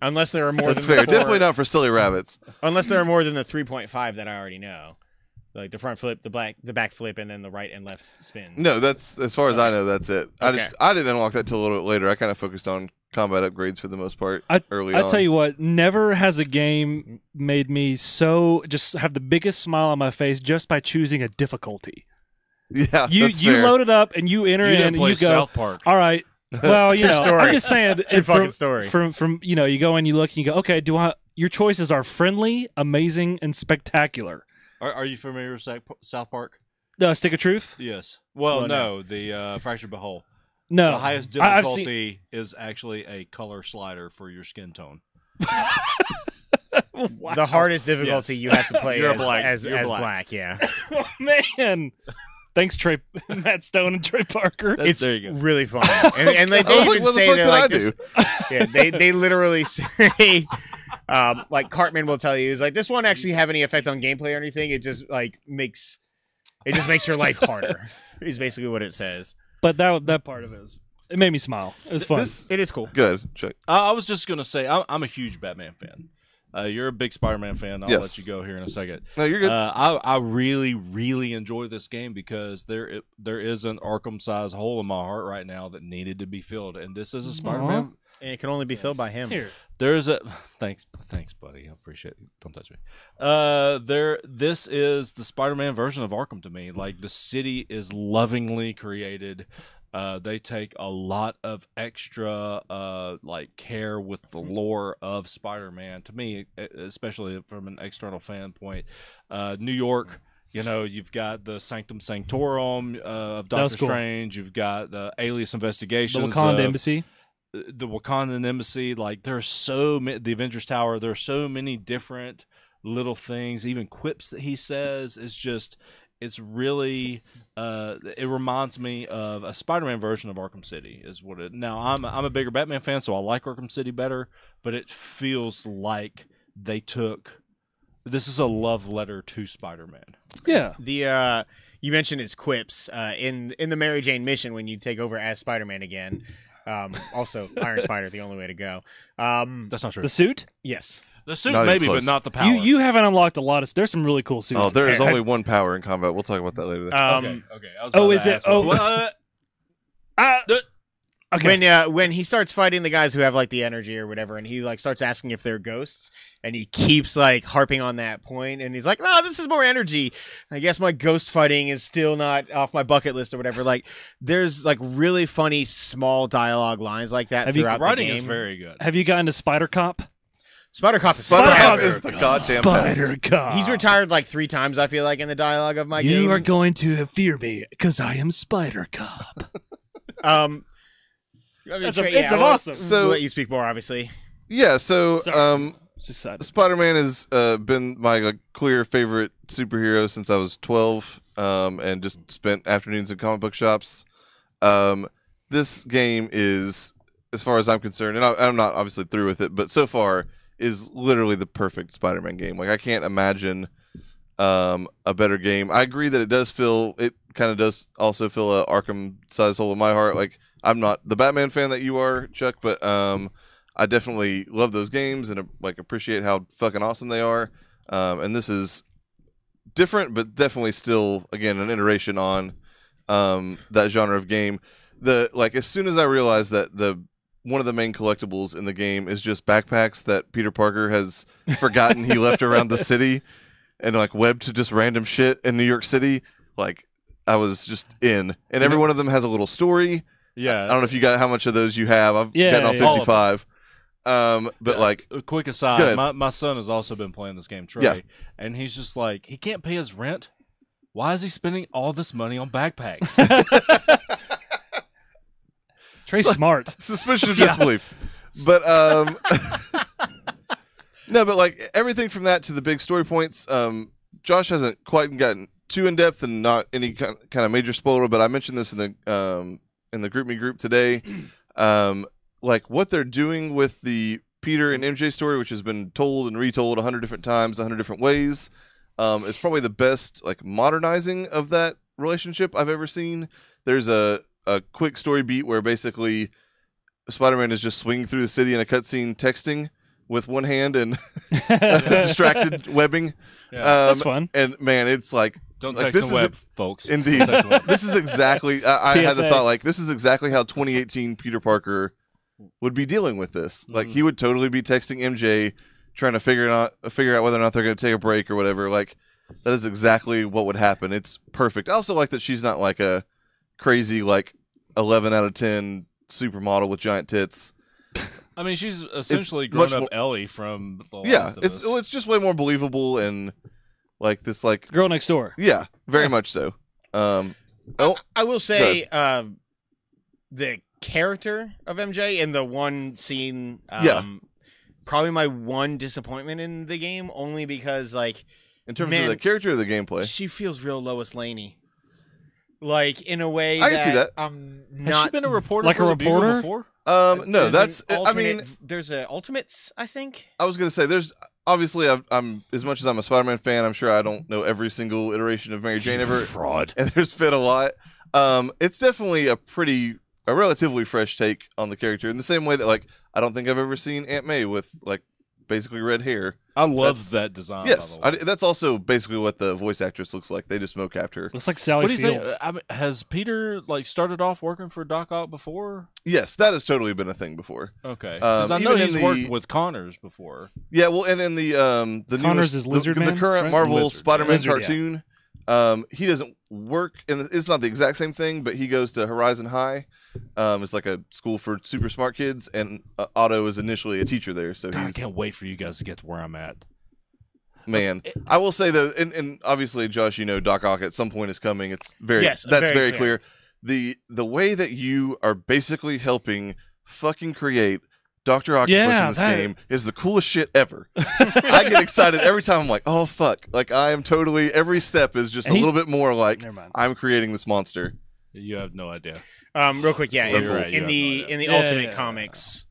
Unless there are more That's than fair. the four, Definitely not for silly rabbits. Unless there are more than the 3.5 that I already know, like the front flip, the back flip, and then the right and left spin. No, that's as far as I know. That's it. Okay. I didn't unlock that till a little bit later. I kind of focused on combat upgrades for the most part early on. I tell you what, never has a game made me so just have the biggest smile on my face just by choosing a difficulty. Yeah, You that's you fair. load it up and you enter You in didn't and play you go, South Park. all right. Well, True story. I'm just saying. True and fucking story. From you go in, you look, and you go, okay. Your choices are friendly, amazing, and spectacular. Are you familiar with South Park? Stick of Truth? Yes. Well, Well, no. The Fractured But Whole. No, The highest I've seen- difficulty is actually a color slider for your skin tone. Wow. The hardest difficulty Yes. you have to play You're as, black. as, You're as black. black. Yeah, Oh, man. Thanks, Matt Stone and Trey Parker. That's, it's there you go. really fun. And like, I they was like, even what the say fuck they're did I like do? this. Yeah, they literally say, like Cartman will tell you, is like this won't actually have any effect on gameplay or anything. It just makes your life harder. Is basically what it says. But that part of it made me smile. It was fun. This It is cool. good. Check. I was just gonna say I'm a huge Batman fan. You're a big Spider-Man fan. I'll Yes. let you go here in a second. No, you're good. I really, really enjoy this game because there is an Arkham-sized hole in my heart right now that needed to be filled, and this is a Spider-Man. And it can only be filled by him. Here. There's a thanks, buddy. I appreciate it. Don't touch me. This is the Spider-Man version of Arkham to me. Like the city is lovingly created. They take a lot of extra care with the lore of Spider-Man. To me, especially from an external fan point, New York You know, you've got the Sanctum Sanctorum of That was Doctor cool. Strange. You've got the Alias The Investigations. Wakanda of Embassy. the Wakandan Embassy. Like, there's so many. The Avengers Tower. There are so many different little things, even quips that he says. It's really. It reminds me of a Spider-Man version of Arkham City. Is what it. Now, I'm a bigger Batman fan, so I like Arkham City better. But it feels like they took. This is a love letter to Spider-Man. Yeah. The you mentioned his quips in the Mary Jane mission when you take over as Spider-Man again. Also, Iron Spider, the only way to go. That's not true. The suit? Yes. The suit, Not even maybe, close. but not the power. You haven't unlocked a lot of. There's some really cool suits. Oh, there is Okay. only one power in combat. We'll talk about that later. Okay. I was Oh, about is to it? ask, Oh. what? Okay. When he starts fighting the guys who have like the energy or whatever, and he like starts asking if they're ghosts, and he keeps like harping on that point, and he's like, "No, this is more energy. I guess my ghost fighting is still not off my bucket list or whatever." Like, there's like really funny small dialogue lines like that Have you- throughout The writing the game. is very good. Have you gotten to Spider Cop? Spider Cop is Spider-Cop forever. is the goddamn Spider best. Cop. He's retired like 3 times. I feel like in the dialogue of my You game. are going to fear me because I am Spider Cop. I mean, It's yeah, awesome. So- we'll let you speak more, obviously. Yeah, so Sorry. Just sad. Spider-Man has been my like, clear favorite superhero since I was 12, and just spent afternoons in comic book shops. This game is, as far as I'm concerned, and I'm not obviously through with it, but so far is literally the perfect Spider-Man game. Like, I can't imagine a better game. I agree that it kind of does also fill a Arkham-sized hole in my heart. Like, I'm not the Batman fan that you are, Chuck, but I definitely love those games and like appreciate how fucking awesome they are. And this is different, but definitely still, again, an iteration on that genre of game. As soon as I realized that one of the main collectibles in the game is just backpacks that Peter Parker has forgotten he left around the city and like webbed to just random shit in New York City, like I was just in. And every one of them has a little story. Yeah. I don't know if you got how much of those you have. I've Yeah, gotten all yeah. 55. But like, A quick Go aside, ahead. my son has also been playing this game, Trey, Yeah. and he's just like, he can't pay his rent. Why is he spending all this money on backpacks? Trey's smart. suspicion of disbelief. But no, but like everything from that to the big story points. Josh hasn't quite gotten too in depth and not any kind of major spoiler, but I mentioned this in the Group Me group today. Like what they're doing with the Peter and MJ story, which has been told and retold 100 different times, 100 different ways, is probably the best like modernizing of that relationship I've ever seen. There's a quick story beat where basically Spider-Man is just swinging through the city in a cutscene, texting with one hand and distracted webbing. Yeah. That's fun. And man, it's like Don't like, text this the is web, folks. indeed. Don't text the web. This is exactly. I had the PSA. thought like this is exactly how 2018 Peter Parker would be dealing with this. Like he would totally be texting MJ, trying to figure out whether or not they're going to take a break or whatever. Like that is exactly what would happen. It's perfect. I also like that she's not like a crazy like 11 out of 10 supermodel with giant tits. I mean, she's essentially much grown up more- Ellie from the Yeah, Last of it's Us. well, it's just way more believable and like this like Girl next door. yeah, very much so. Oh, I will say the character of MJ in the one scene, Yeah. probably my one disappointment in the game, only because like in terms Man, of the character or the gameplay. she feels real Lois Laney, like in a way I can see that. I'm Has not. she been a reporter Like for a The Bugle reporter? before? No, There's that's. an I mean, alternate- there's a Ultimates, I think. I was gonna say there's obviously I'm as much as I'm a Spider-Man fan. I'm sure I don't know every single iteration of Mary Jane ever, Fraud. and there's been a lot. It's definitely a relatively fresh take on the character in the same way that like I don't think I've ever seen Aunt May with like basically red hair. I love That's- that design. Yes, by the way. that's also basically what the voice actress looks like. They just mocapped her. Looks like Sally What do you think? Fields. I mean, has Peter like started off working for Doc Ock before? Yes, that has totally been a thing before. Okay, because I know even in he's the- worked with Connors before. Yeah, well, and in the Connors newest, is Lizard the Man, current right? Marvel Lizard, Spider-Man Lizard, yeah. cartoon, he doesn't work, and it's not the exact same thing, but he goes to Horizon High. It's like a school for super smart kids, and Otto is initially a teacher there, so God, I he's can't wait for you guys to get to where I'm at. Man, I will say though, and obviously, Josh, you know, Doc Ock at some point is coming. It's that's very clear. The way that you are basically helping fucking create Dr. Octopus in this game is the coolest shit ever. I get excited every time. I'm like, oh fuck! Like I am totally. Every step is just a little bit more like I'm creating this monster. You have no idea. Real quick, yeah. So In the Ultimate Comics,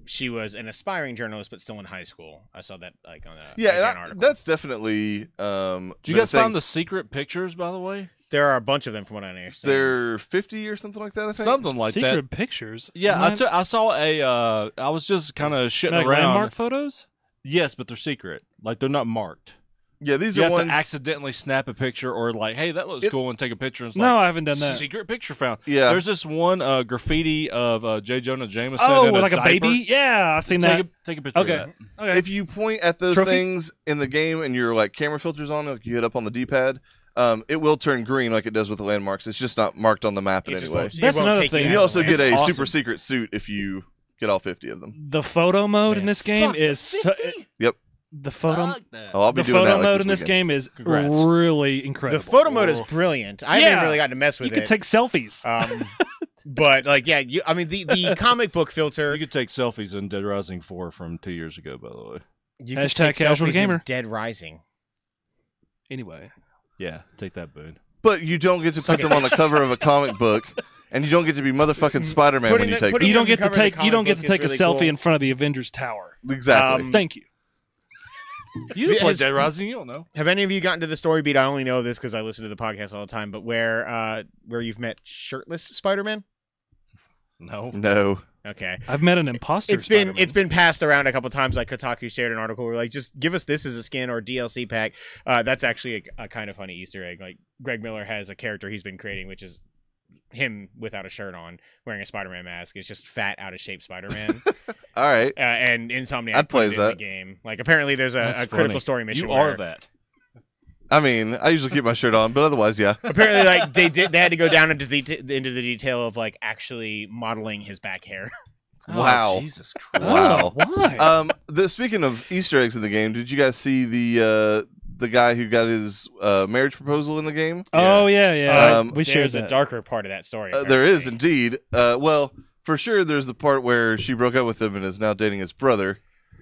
she was an aspiring journalist, but still in high school. I saw that like on a article. That's definitely. Did you guys find the secret pictures, by the way? There are a bunch of them, from what I understand. They're 50 or something like that. I think something like secret that. Secret pictures. Yeah, I saw a. I was just kind of shitting like around. Landmark photos. Yes, but they're secret. Like they're not marked. Yeah, these you are have ones to accidentally snap a picture or like, hey, that looks cool, and take a picture. And it's no, like, I haven't done that. Secret picture found. Yeah, there's this one graffiti of J. Jonah Jameson. Oh, in like a diaper. baby. Yeah, I've seen that. Take a picture. Okay. Of that. Okay. If you point at those things in the game and your like camera filters on, like you hit up on the D-pad, it will turn green like it does with the landmarks. It's just not marked on the map in any way. That's another thing. You also get a super secret suit if you get all 50 of them. The photo mode in this game is yep. The photo, I'll be the doing photo that mode in this weekend. game is really incredible. The photo mode is brilliant. I haven't really gotten to mess with it. You could take selfies. But like, yeah, I mean the comic book filter. You could take selfies in Dead Rising 4 from 2 years ago, by the way. You Hashtag casual gamer. Dead Rising. Anyway, yeah, take that, Boone. But you don't get to put them on the cover of a comic book, and you don't get to be motherfucking Spider-Man when you take them. You don't get to take. You don't get to take a really selfie cool. in front of the Avengers Tower. Exactly. Thank you. You didn't play Dead Rising, you don't know. Have any of you gotten to the story beat? I only know this because I listen to the podcast all the time. But where you've met shirtless Spider-Man? No. Okay. I've met an imposter. It's been passed around a couple times. Like Kotaku shared an article where like just give us this as a skin or DLC pack. That's actually a kind of funny Easter egg. Like Greg Miller has a character he's been creating, which is him without a shirt on, wearing a Spider-Man mask. It's just fat, out of shape Spider-Man. All right. And Insomniac plays in the game. Like apparently there's a critical story mission. You are that. I mean, I usually keep my shirt on, but otherwise, yeah. Apparently, like they had to go down into the detail of like actually modeling his back hair. Wow. Oh, Jesus Christ. Wow. Why? Speaking of Easter eggs in the game, did you guys see the guy who got his marriage proposal in the game? Oh yeah. We shared There's a darker part of that story. There is indeed. Well, for sure, there's the part where she broke up with him and is now dating his brother.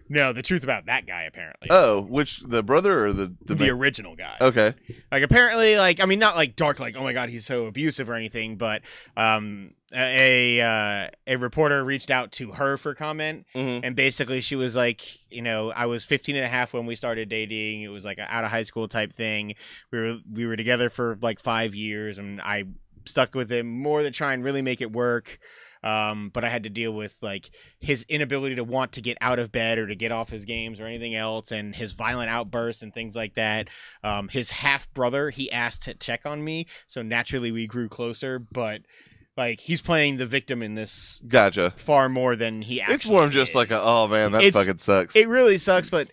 No, the truth about that guy apparently. Oh, which the brother or the original guy? Okay. Like apparently, like I mean, not like dark, like oh my god, he's so abusive or anything, but a reporter reached out to her for comment, and basically she was like, you know, I was 15 and a half when we started dating. It was like an out of high school type thing. We were together for like 5 years, and I stuck with him more to try and really make it work. But I had to deal with like his inability to want to get out of bed or to get off his games or anything else, and his violent outbursts and things like that. His half brother, he asked to check on me, so naturally we grew closer. But like he's playing the victim in this, gotcha, far more than he actually. It's more just like oh man, that fucking sucks. It really sucks, but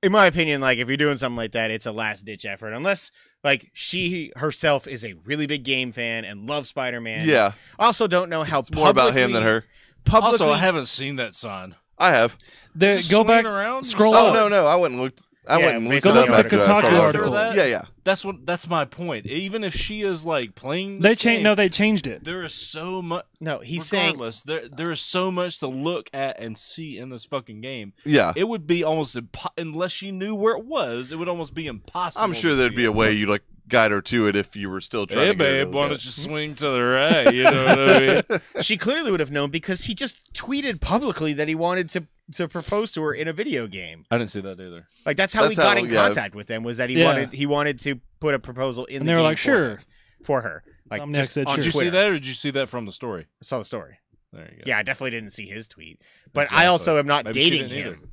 in my opinion, like if you're doing something like that, it's a last ditch effort, unless. Like, she herself is a really big game fan and loves Spider-Man. Yeah. Also don't know how it's more about him than her. Also, I haven't seen that sign. I have. Go back, around, scroll up. Oh, no, I wouldn't look. I wouldn't look go it up look at after the I saw Kotaku the article. Yeah. That's my point. Even if she is like playing, they changed it. There is so much. No, he's regardless, there is so much to look at and see in this fucking game. Yeah, it would be almost unless she knew where it was. It would almost be impossible. I'm sure there'd be a way you'd like guide her to it if you were still trying. Hey, to get her babe, why don't you swing to the right? You know what I mean? She clearly would have known because he just tweeted publicly that he wanted to propose to her in a video game. I didn't see that either. Like that's how he got in contact with them, was that he wanted to put a proposal in and the they game were like, sure, for her. Like just said, on Did you Twitter. see that, or did you see that from the story? I saw the story. There you go. Yeah, I definitely didn't see his tweet, but I also am not dating him.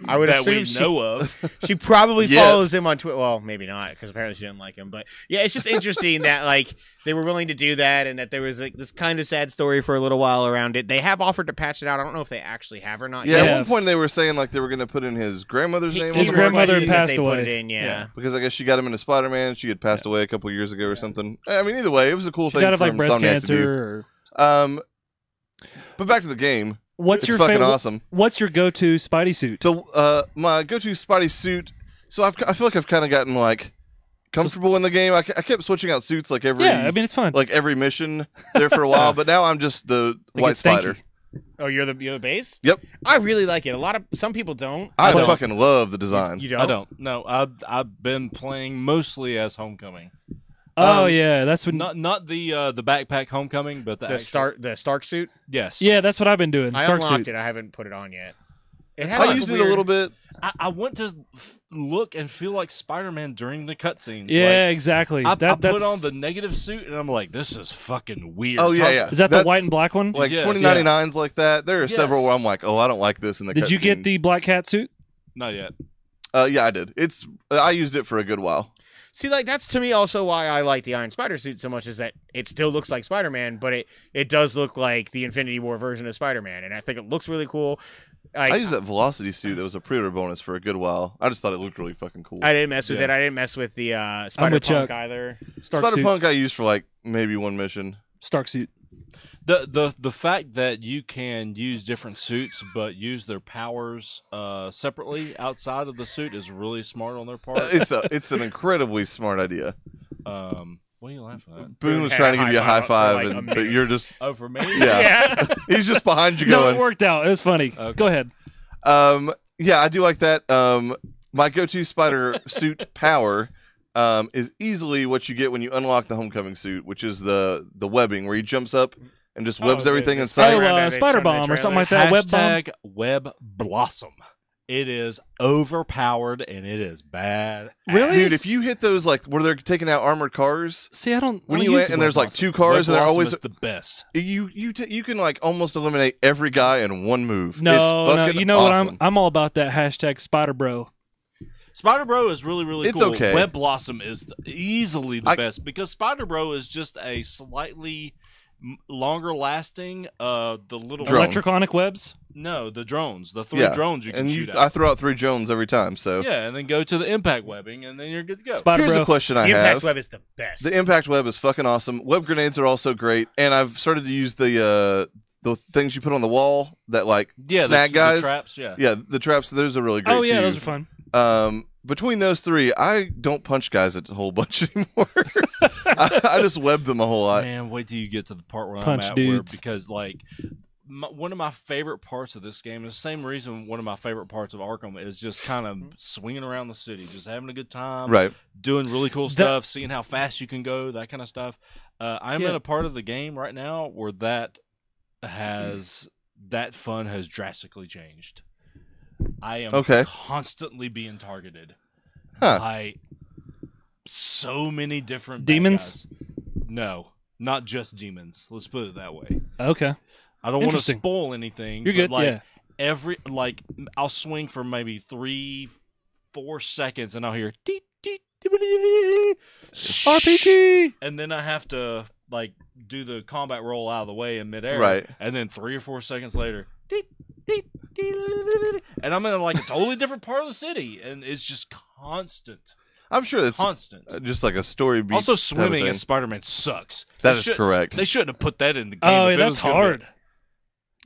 I would that assume we know of. She probably follows him on Twitter. Well, maybe not, because apparently she didn't like him. But yeah, it's just interesting that like they were willing to do that, and that there was like this kind of sad story for a little while around it. They have offered to patch it out. I don't know if they actually have or not. Yeah, yet. at one point they were saying like they were going to put in his grandmother's name. His on grandmother requested that passed they put away. it in, yeah. Because I guess she got him into Spider-Man. She had passed away a couple years ago or something. I mean, either way, it was a cool thing died of for like breast Insomniac cancer. to do. But back to the game. What's it's your fucking favorite? awesome. What's your go-to Spidey suit? So, my go-to Spidey suit So I feel like I've kind of gotten like comfortable in the game. I kept switching out suits like every Yeah, I mean it's fun. like every mission there for a while, but now I'm just the Like, white it's stanky. spider. Oh, you're the base? Yep. I really like it. Some people don't. I don't. fucking love the design. You don't? I don't. No, I've been playing mostly as Homecoming. Oh yeah, that's what. Not the backpack Homecoming, but the actual- The Stark suit. Yes. Yeah, that's what I've been doing. I Stark unlocked suit. it. I haven't put it on yet. It I used it a little bit. I went to look and feel like Spider-Man during the cutscenes. Yeah, Like, exactly. I that's, put on the negative suit and I'm like, this is fucking weird. Oh yeah. Is that the That's white and black one? Like Yes. 2099s like that. There are Yes. several where I'm like, oh, I don't like this in the. Did you get cutscenes. the black cat suit? Not yet. Yeah, I did. I used it for a good while. See, like that's to me also why I like the Iron Spider suit so much is that it still looks like Spider-Man, but it does look like the Infinity War version of Spider-Man, and I think it looks really cool. I used that Velocity suit that was a pre-order bonus for a good while. I just thought it looked really fucking cool. I didn't mess with Yeah. it. I didn't mess with the with Spider-Punk Chuck. either. Stark suit. Spider-Punk I used for like maybe one mission. Stark suit. The fact that you can use different suits but use their powers separately outside of the suit is really smart on their part. It's an incredibly smart idea. What are you laughing at? Boone was had trying a to give you a high high five five, for, like, a but minute. you're just Oh, for me? yeah. He's just behind you No, going. it worked out. It was funny. Okay. Go ahead. Yeah, I do like that. My go-to spider suit power is easily what you get when you unlock the Homecoming suit, which is the webbing, where he jumps up and just webs everything the in sight. spider- Oh, They Spider showed the Bomb or something like trailer. that. Web bomb. Hashtag Web Blossom. It is overpowered and it is bad. Really? Dude, if you hit those like where they're taking out armored cars, See, I don't. when I don't you use went the and Web there's like Blossom. two cars and they're always is the best. you can like almost eliminate every guy in one move. No, it's no. fucking You know awesome. what? I'm all about that hashtag Spider Bro. Spider Bro is really, really It's cool. okay. Web Blossom is easily the I- best because Spider Bro is just a slightly longer lasting. The little Drone. Electronic webs. No, the drones, the three Yeah. drones you can And shoot I at. throw out 3 drones every time. So Yeah, and then go to the impact webbing, and then you're good to go. Spider here's Bro. a question I The Impact have. Web is the best. The impact web is fucking awesome. Web grenades are also great, and I've started to use the things you put on the wall that like Yeah, snag the guys. traps. Yeah. Yeah, the traps. Those are really great. Oh yeah, too. those are fun. Between those 3, I don't punch guys a whole bunch anymore. I just web them a whole lot. Man, wait till you get to the part where Punch I'm at, dudes. because like one of my favorite parts of this game is the same reason one of my favorite parts of Arkham is just kind of swinging around the city, just having a good time, Right. doing really cool stuff, seeing how fast you can go, that kind of stuff. I'm Yeah. in a part of the game right now where that fun has drastically changed. I am Okay. constantly being targeted Huh. by so many different bad Demons? guys. No, not just demons. Let's put it that way. Okay. I don't want to Interesting. spoil anything. You're good. But Yeah. I'll swing for maybe 3-4 seconds, and I'll hear "Deet, deet, RPG. and then I have to like do the combat roll out of the way in midair, Right. And then 3 or 4 seconds later, "Deet, deet, deet," and I'm in like a totally different part of the city, and it's just constant. I'm sure it's Constant. just like a story beat. Also, type of swimming thing. as Spider-Man sucks. That They is should- correct. They shouldn't have put that in the game. Oh, if yeah, it that's was gonna hard. be-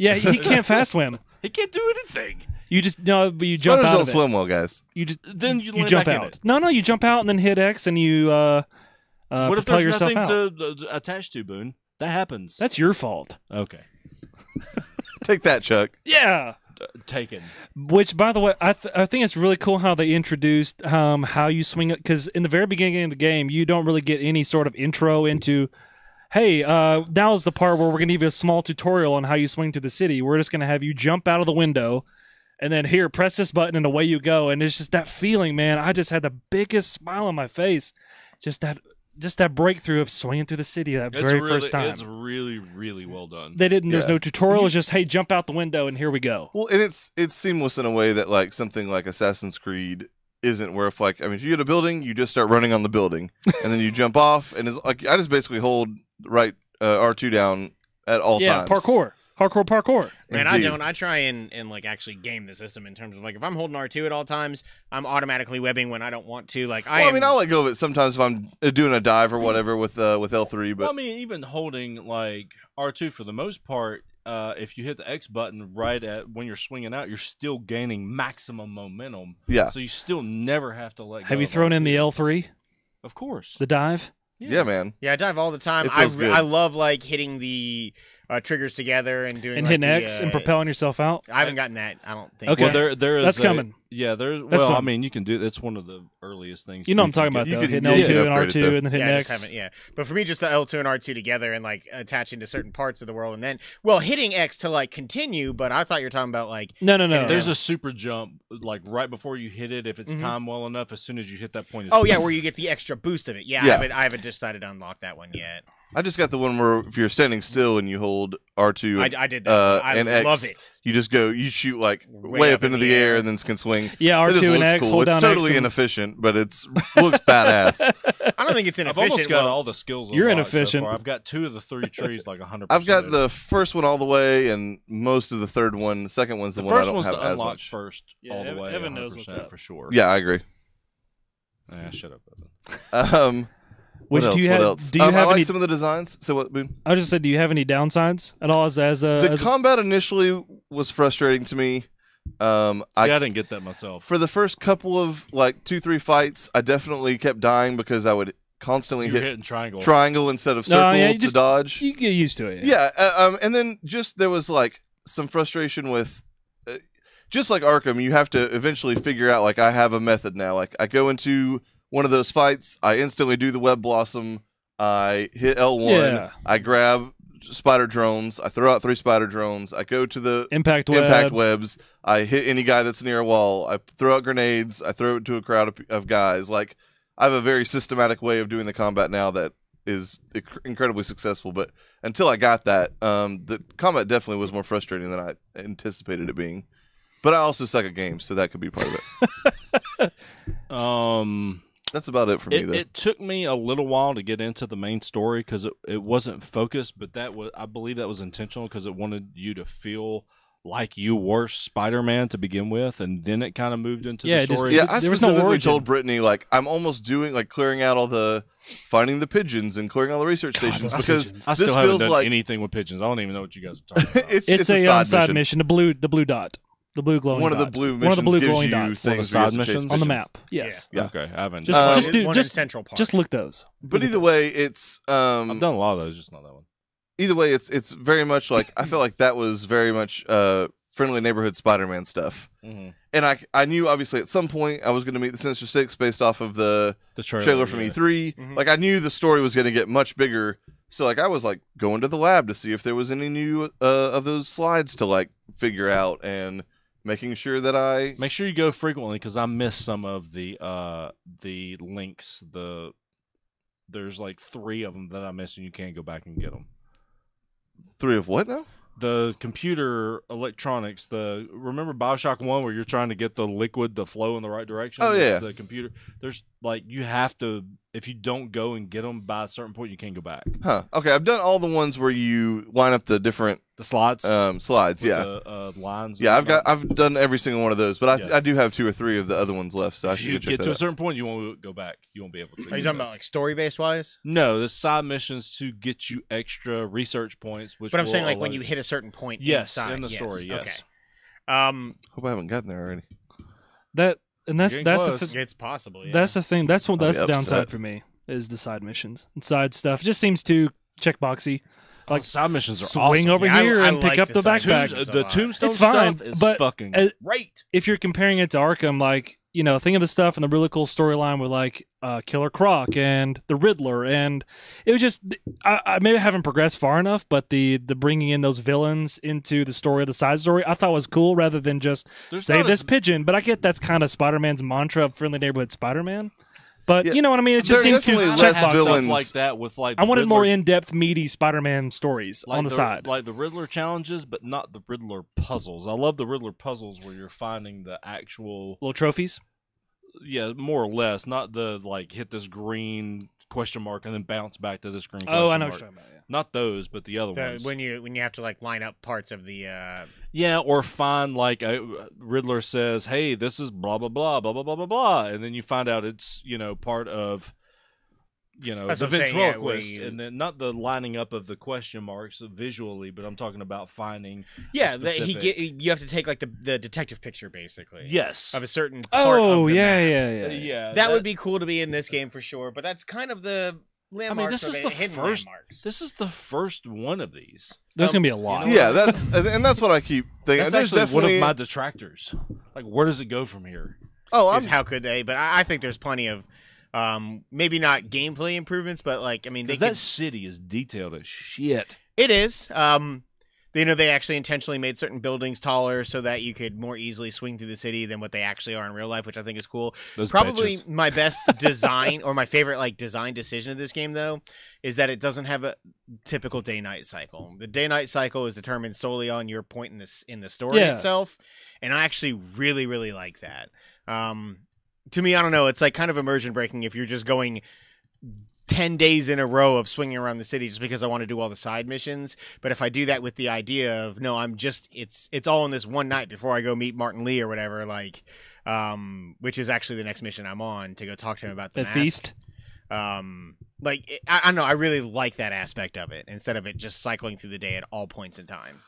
Yeah, he can't fast swim. He can't do anything. You just no, but you jump Spiders out don't of it. swim well, guys. You just Then you, you land jump back in out. it. No, you jump out and then hit X and you What if propel there's yourself nothing out. to attach to, Boone? That happens. That's your fault. okay. Take that, Chuck. Yeah. Taken. Which, by the way, I think it's really cool how they introduced how you swing it, because in the very beginning of the game, you don't really get any sort of intro into, hey, now's the part where we're going to give you a small tutorial on how you swing through the city. We're just going to have you jump out of the window, and then here, press this button, and away you go. And it's just that feeling, man. I just had the biggest smile on my face. Just that breakthrough of swinging through the city that very first time. It's really, really well done. They didn't. There's Yeah. no tutorial. It's just, hey, jump out the window, and here we go. Well, and it's seamless in a way that like something like Assassin's Creed isn't. Where if like if you hit a building, you just start running on the building, and then you jump off, and it's like I just basically hold right R2 down at all Yeah, times. parkour. Man, I Indeed. don't. I try and like actually game the system in terms of like if I'm holding R2 at all times, I'm automatically webbing when I don't want to. Like Well, I mean, I'll let go of it sometimes if I'm doing a dive or whatever with L3. But Well, I mean, even holding like R2 for the most part, if you hit the X button right at when you're swinging out, you're still gaining maximum momentum. Yeah. So you still never have to let go. Have you of thrown in R2. the L3, Of course. the dive? Yeah, man. Yeah, I dive all the time. It feels good. I love like hitting the triggers together and doing And like, hitting the, X and propelling yourself out? I haven't gotten that. I don't think. Okay. Well, there is That's coming. Yeah, there's. That's Well, I fun. mean, you can do. It's one of the earliest things. You know what I'm can talking get. about, You though. can- Hitting yeah, you L2 can and upgrade R2 it, though. and then hitting Yeah, I X. just haven't. Yeah, but for me, just the L2 and R2 together and like attaching to certain parts of the world, and then hitting X to like continue. But I thought you were talking about like No. There's a super jump, like right before you hit it. If it's Mhm. timed well enough, as soon as you hit that point. oh yeah, where you get the extra boost of it. Yeah, Yeah. I haven't decided to unlock that one yet. I just got the one where if you're standing still and you hold R2 I did that. I and X, love it. you just go, you shoot like way up into the air and then can swing. Yeah, It just R2 and looks X, cool. hold It's down totally X. inefficient, but it's looks badass. I don't think it's I've inefficient. almost got Well, all the skills. You're unlocked so inefficient. far. I've got 2 of the 3 trees, like 100%. I've got the first one all the way and most of the third one. The second one's the, The one I first don't one's have the as unlocked much. first, Yeah, all the Evan- way. Evan knows what's 100% up. for sure. Yeah, I agree. Shut up, Evan. What else? Do you What have? else? Do you I have like any? some of the designs. So what, Boone? I just said, do you have any downsides at all? The combat initially was frustrating to me. See, I didn't get that myself. For the first couple of like 2-3 fights, I definitely kept dying because I would constantly You're hit hitting triangle. triangle instead of No, circle yeah, you to just- dodge. you get used to it. Yeah, and then just there was like some frustration with, just like Arkham, you have to eventually figure out like I have a method now. Like I go into one of those fights, I instantly do the web blossom, I hit L1, Yeah. I grab spider drones, I throw out 3 spider drones, I go to the Impact web. impact webs, I hit any guy that's near a wall, I throw out grenades, I throw it to a crowd of guys. Like I have a very systematic way of doing the combat now that is incredibly successful. But until I got that, the combat definitely was more frustrating than I anticipated it being. But I also suck at games, so that could be part of it. That's about it for me, though. It took me a little while to get into the main story because it wasn't focused, but I believe that was intentional because it wanted you to feel like you were Spider-Man to begin with, and then it kind of moved into Yeah, the it just- story. Yeah, I there was no specifically origin. told Brittany, like, I'm almost doing, like, clearing out all the, finding the pigeons and clearing all the research stations those because pigeons. I this still haven't feels done like anything with pigeons. I don't even know what you guys are talking about. it's a a side mission. The blue dot. The blue glowing One of the dot. blue One of the missions blue gives glowing you dots. One of the things side where you have to chase missions? on the missions. map. Yes. Yeah. Okay, I haven't. Just, Um, just do, one just, in Central Park. just look those. But either way, it's I've done a lot of those, just not that one. either way, it's very much like I felt like that was very much friendly neighborhood Spider-Man stuff. Mm-hmm. And I knew obviously at some point I was going to meet the Sinister Six based off of the The trailer from yeah. E3. Mhm. Like I knew the story was going to get much bigger. So like I was like going to the lab to see if there was any new of those slides to like figure out and making sure that I Make sure you go frequently because I missed some of the links. There's like 3 of them that I missed, and you can't go back and get them. 3 of what now? The computer electronics. Remember BioShock 1 where you're trying to get the liquid to flow in the right direction? Oh, It's yeah. the computer. There's like you have to. If you don't go and get them by a certain point, you can't go back. Huh. Okay, I've done all the ones where you line up the different The slides. slides. with Yeah. The lines. Yeah, and I've done every single one of those, but Yeah. I do have 2 or 3 of the other ones left, so I If should you check get that to a out. certain point, you won't go back. You won't be able to. Are you talking about like story based wise? No, the side missions to get you extra research points. Which But I'm will saying like when allow- you hit a certain point Yes, inside. in the story. Yes. Okay. Hope I haven't gotten there already. That's Getting that's close. It's possible. Yeah. that's the thing. That's I'll that's be the downside upset. for me is the side missions and side stuff. It just seems too checkboxy. Like side missions are Swing awesome. over Yeah, here I and pick like up the the side backpack. missions. The tombstone It's fine, stuff is but, fucking great. If you're comparing it to Arkham, like, you know, think of the stuff and the really cool storyline with like Killer Croc and the Riddler, and it was just I maybe haven't progressed far enough, but the bringing in those villains into the story, the side story, I thought was cool rather than just There's save not this as- pigeon. But I get that's kind of Spider-Man's mantra of friendly neighborhood Spider-Man. But Yeah, you know what I mean? It just there are seems too definitely Have less checkbox. stuff villains. like that with like. I the wanted Riddler, more in-depth, meaty Spider-Man stories like on the side. like the Riddler challenges, but not the Riddler puzzles. I love the Riddler puzzles where you're finding the actual, Little trophies. yeah, more or less, not the like hit this green question mark and then bounce back to this green. Oh, I question know mark. what you're talking about. Yeah. Not those, but the other ones. when you have to like line up parts of the Yeah, or find like Riddler says, "Hey, this is blah blah blah blah blah blah blah blah," and then you find out it's part of That's the what I'm saying, yeah, ventriloquist, and then not the lining up of the question marks visually, but I'm talking about finding. Yeah, specific... you have to take like the detective picture basically. Yes. Of a certain part Oh of the yeah, map. yeah, yeah. Yeah. That would be cool to be in this game for sure, but that's kind of the I landmarks. mean, this is the hidden first. landmarks. This is the first one of these. There's gonna be a lot. Yeah, that's what I keep thinking. That's There's actually one definitely of my detractors. Like, where does it go from here? Oh, Is how could they? But I think there's plenty of maybe not gameplay improvements, but like I mean, That city is detailed as shit. it is. They actually intentionally made certain buildings taller so that you could more easily swing through the city than what they actually are in real life, which I think is cool. Those Probably bitches. my best design or my favorite like design decision of this game though is that it doesn't have a typical day-night cycle. The day-night cycle is determined solely on your point in the story itself, and I actually really really like that. To me, I don't know, it's like kind of immersion breaking if you're just going 10 days in a row of swinging around the city just because I want to do all the side missions. But if I do that with the idea of, no, it's all in this one night before I go meet Martin Lee or whatever, like, which is actually the next mission I'm on to go talk to him about the mask. Feast. I don't know. I really like that aspect of it instead of it just cycling through the day at all points in time.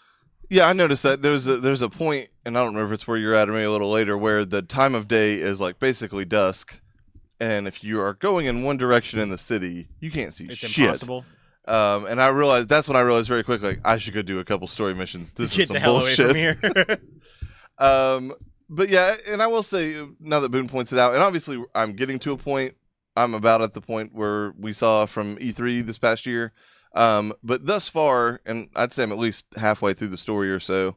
Yeah, I noticed that there's a point, and I don't remember if it's where you're at or maybe a little later, where the time of day is like basically dusk, and if you are going in one direction in the city, you can't see It's shit. impossible. And I realized that's when I realized very quickly, like, I should go do a couple story missions. This is Get some the hell bullshit. away from here. But yeah, and I will say now that Boone points it out, and obviously I'm getting to a point. I'm about at the point where we saw from E3 this past year. But thus far, and I'd say I'm at least halfway through the story or so,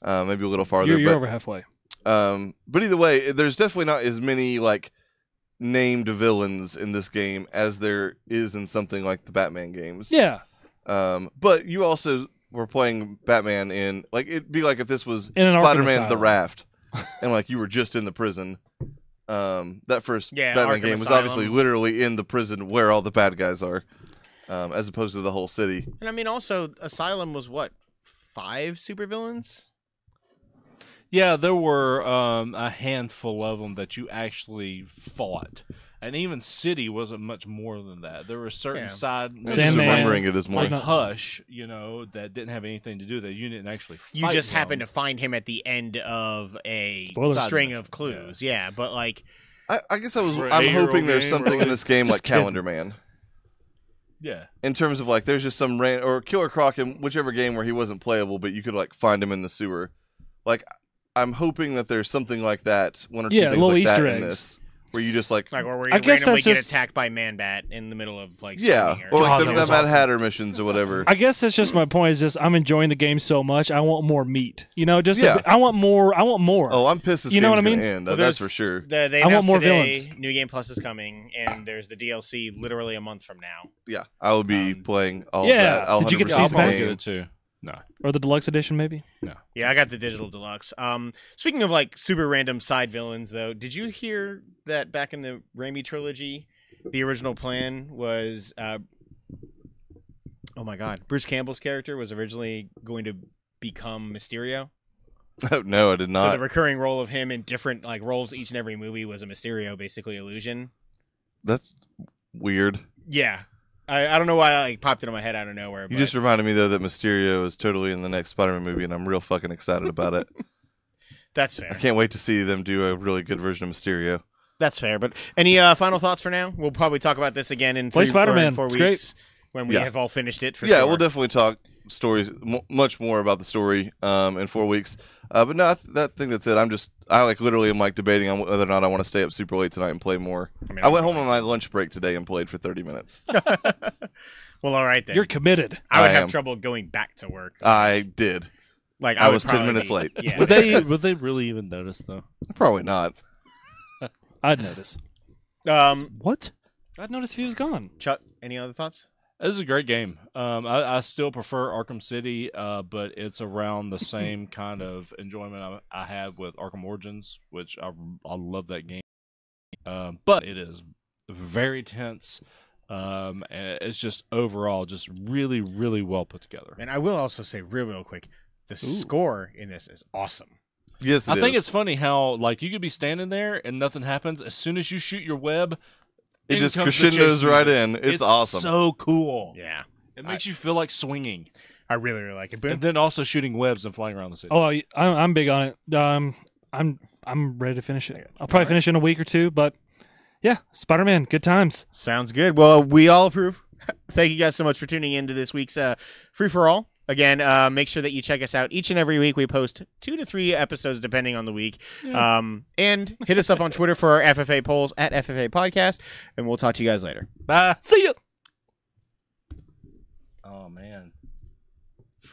maybe a little farther. You're but, over halfway. but either way, there's definitely not as many like named villains in this game as there is in something like the Batman games. Yeah. But you also were playing Batman in like it'd be like if this was In an Arkham Spider-Man the Asylum. Raft, and like you were just in the prison. That first Batman Arkham game was Asylum. obviously literally in the prison where all the bad guys are. As opposed to the whole city. And I mean, also, Asylum was what, 5 supervillains? Yeah, there were a handful of them that you actually fought. And even City wasn't much more than that. There were certain side I'm just Sandman. remembering it as more. like Hush, that didn't have anything to do with that. You didn't actually fight You just them. happened to find him at the end of a Spoilers. string of clues. Yeah, but like, I guess I'm For an hoping 8-year-old there's game, something in really? this game Just like Calendar Man. Yeah. In terms of like, there's just some or Killer Croc in whichever game where he wasn't playable, but you could like find him in the sewer. Like, I'm hoping that there's something like that, one or two Yeah, things little like that Easter in eggs. this, where you just like, or where I you guess randomly that's get just- attacked by Man-Bat in the middle of like yeah, swinging or like God, the that Mad was awesome. Hatter missions or whatever. I guess that's just my point. Is just I'm enjoying the game so much. I want more meat. Just Yeah. I want more. I want more. Oh, I'm pissed this You know game's what I gonna mean? end. Well, That's there's- for sure. They I want announced more today, villains. New Game Plus is coming, and there's the DLC literally a month from now. Yeah, I will be playing all yeah. of that. I'll Did you get the 100% I'll season probably pass? get game. it too. No. Or the deluxe edition, maybe. Yeah, I got the digital deluxe. Speaking of like super random side villains, though, did you hear that back in the Raimi trilogy, the original plan was, oh my God, Bruce Campbell's character was originally going to become Mysterio. Oh, no, I did So not. the recurring role of him in different like roles each and every movie was a Mysterio, basically illusion. That's weird. Yeah, I don't know why I like popped into my head out of nowhere. You but just reminded me though that Mysterio is totally in the next Spider-Man movie, and I'm real fucking excited about it. that's I fair. can't wait to see them do a really good version of Mysterio. That's fair. But any final thoughts for now? We'll probably talk about this again in Play 3 or in Spider-Man. 4 It's weeks when we Yeah. have all finished it. For Yeah, sure. we'll definitely talk stories, much more about the story in 4 weeks. But no, I think that's it. I like literally am like debating on whether or not I want to stay up super late tonight and play more. mean, I went home on my lunch break today and played for 30 minutes. Well, all right then. You're committed. I would I have am. trouble going back to work. I did. Like I would was 10 probably minutes be- late. Yeah. Would they really even notice though? Probably not. I'd notice. What? I'd notice if he was gone. Chuck, any other thoughts? This is a great game. I still prefer Arkham City, but it's around the same kind of enjoyment I had with Arkham Origins, which I love that game. But it is very tense. And it's just overall just really, really well put together. And I will also say real quick, the score in this is awesome. Yes, I think it's funny how like you could be standing there and nothing happens. As soon as you shoot your web, It just comes the chase crescendos right music. in. It's awesome. So cool. Yeah, It makes you feel like swinging, I really, really like it. Boom. and then also shooting webs and flying around the city. Oh, I'm big on it. I'm ready to finish it. I'll probably finish in a week or two, but yeah, Spider-Man, good times. Sounds good. Well, we all approve. Thank you guys so much for tuning in to this week's Free for All. Again, make sure that you check us out each and every week. We post 2 to 3 episodes depending on the week. Yeah. And hit us up on Twitter for our FFA polls at FFA Podcast, and we'll talk to you guys later. Bye. See ya. Oh man.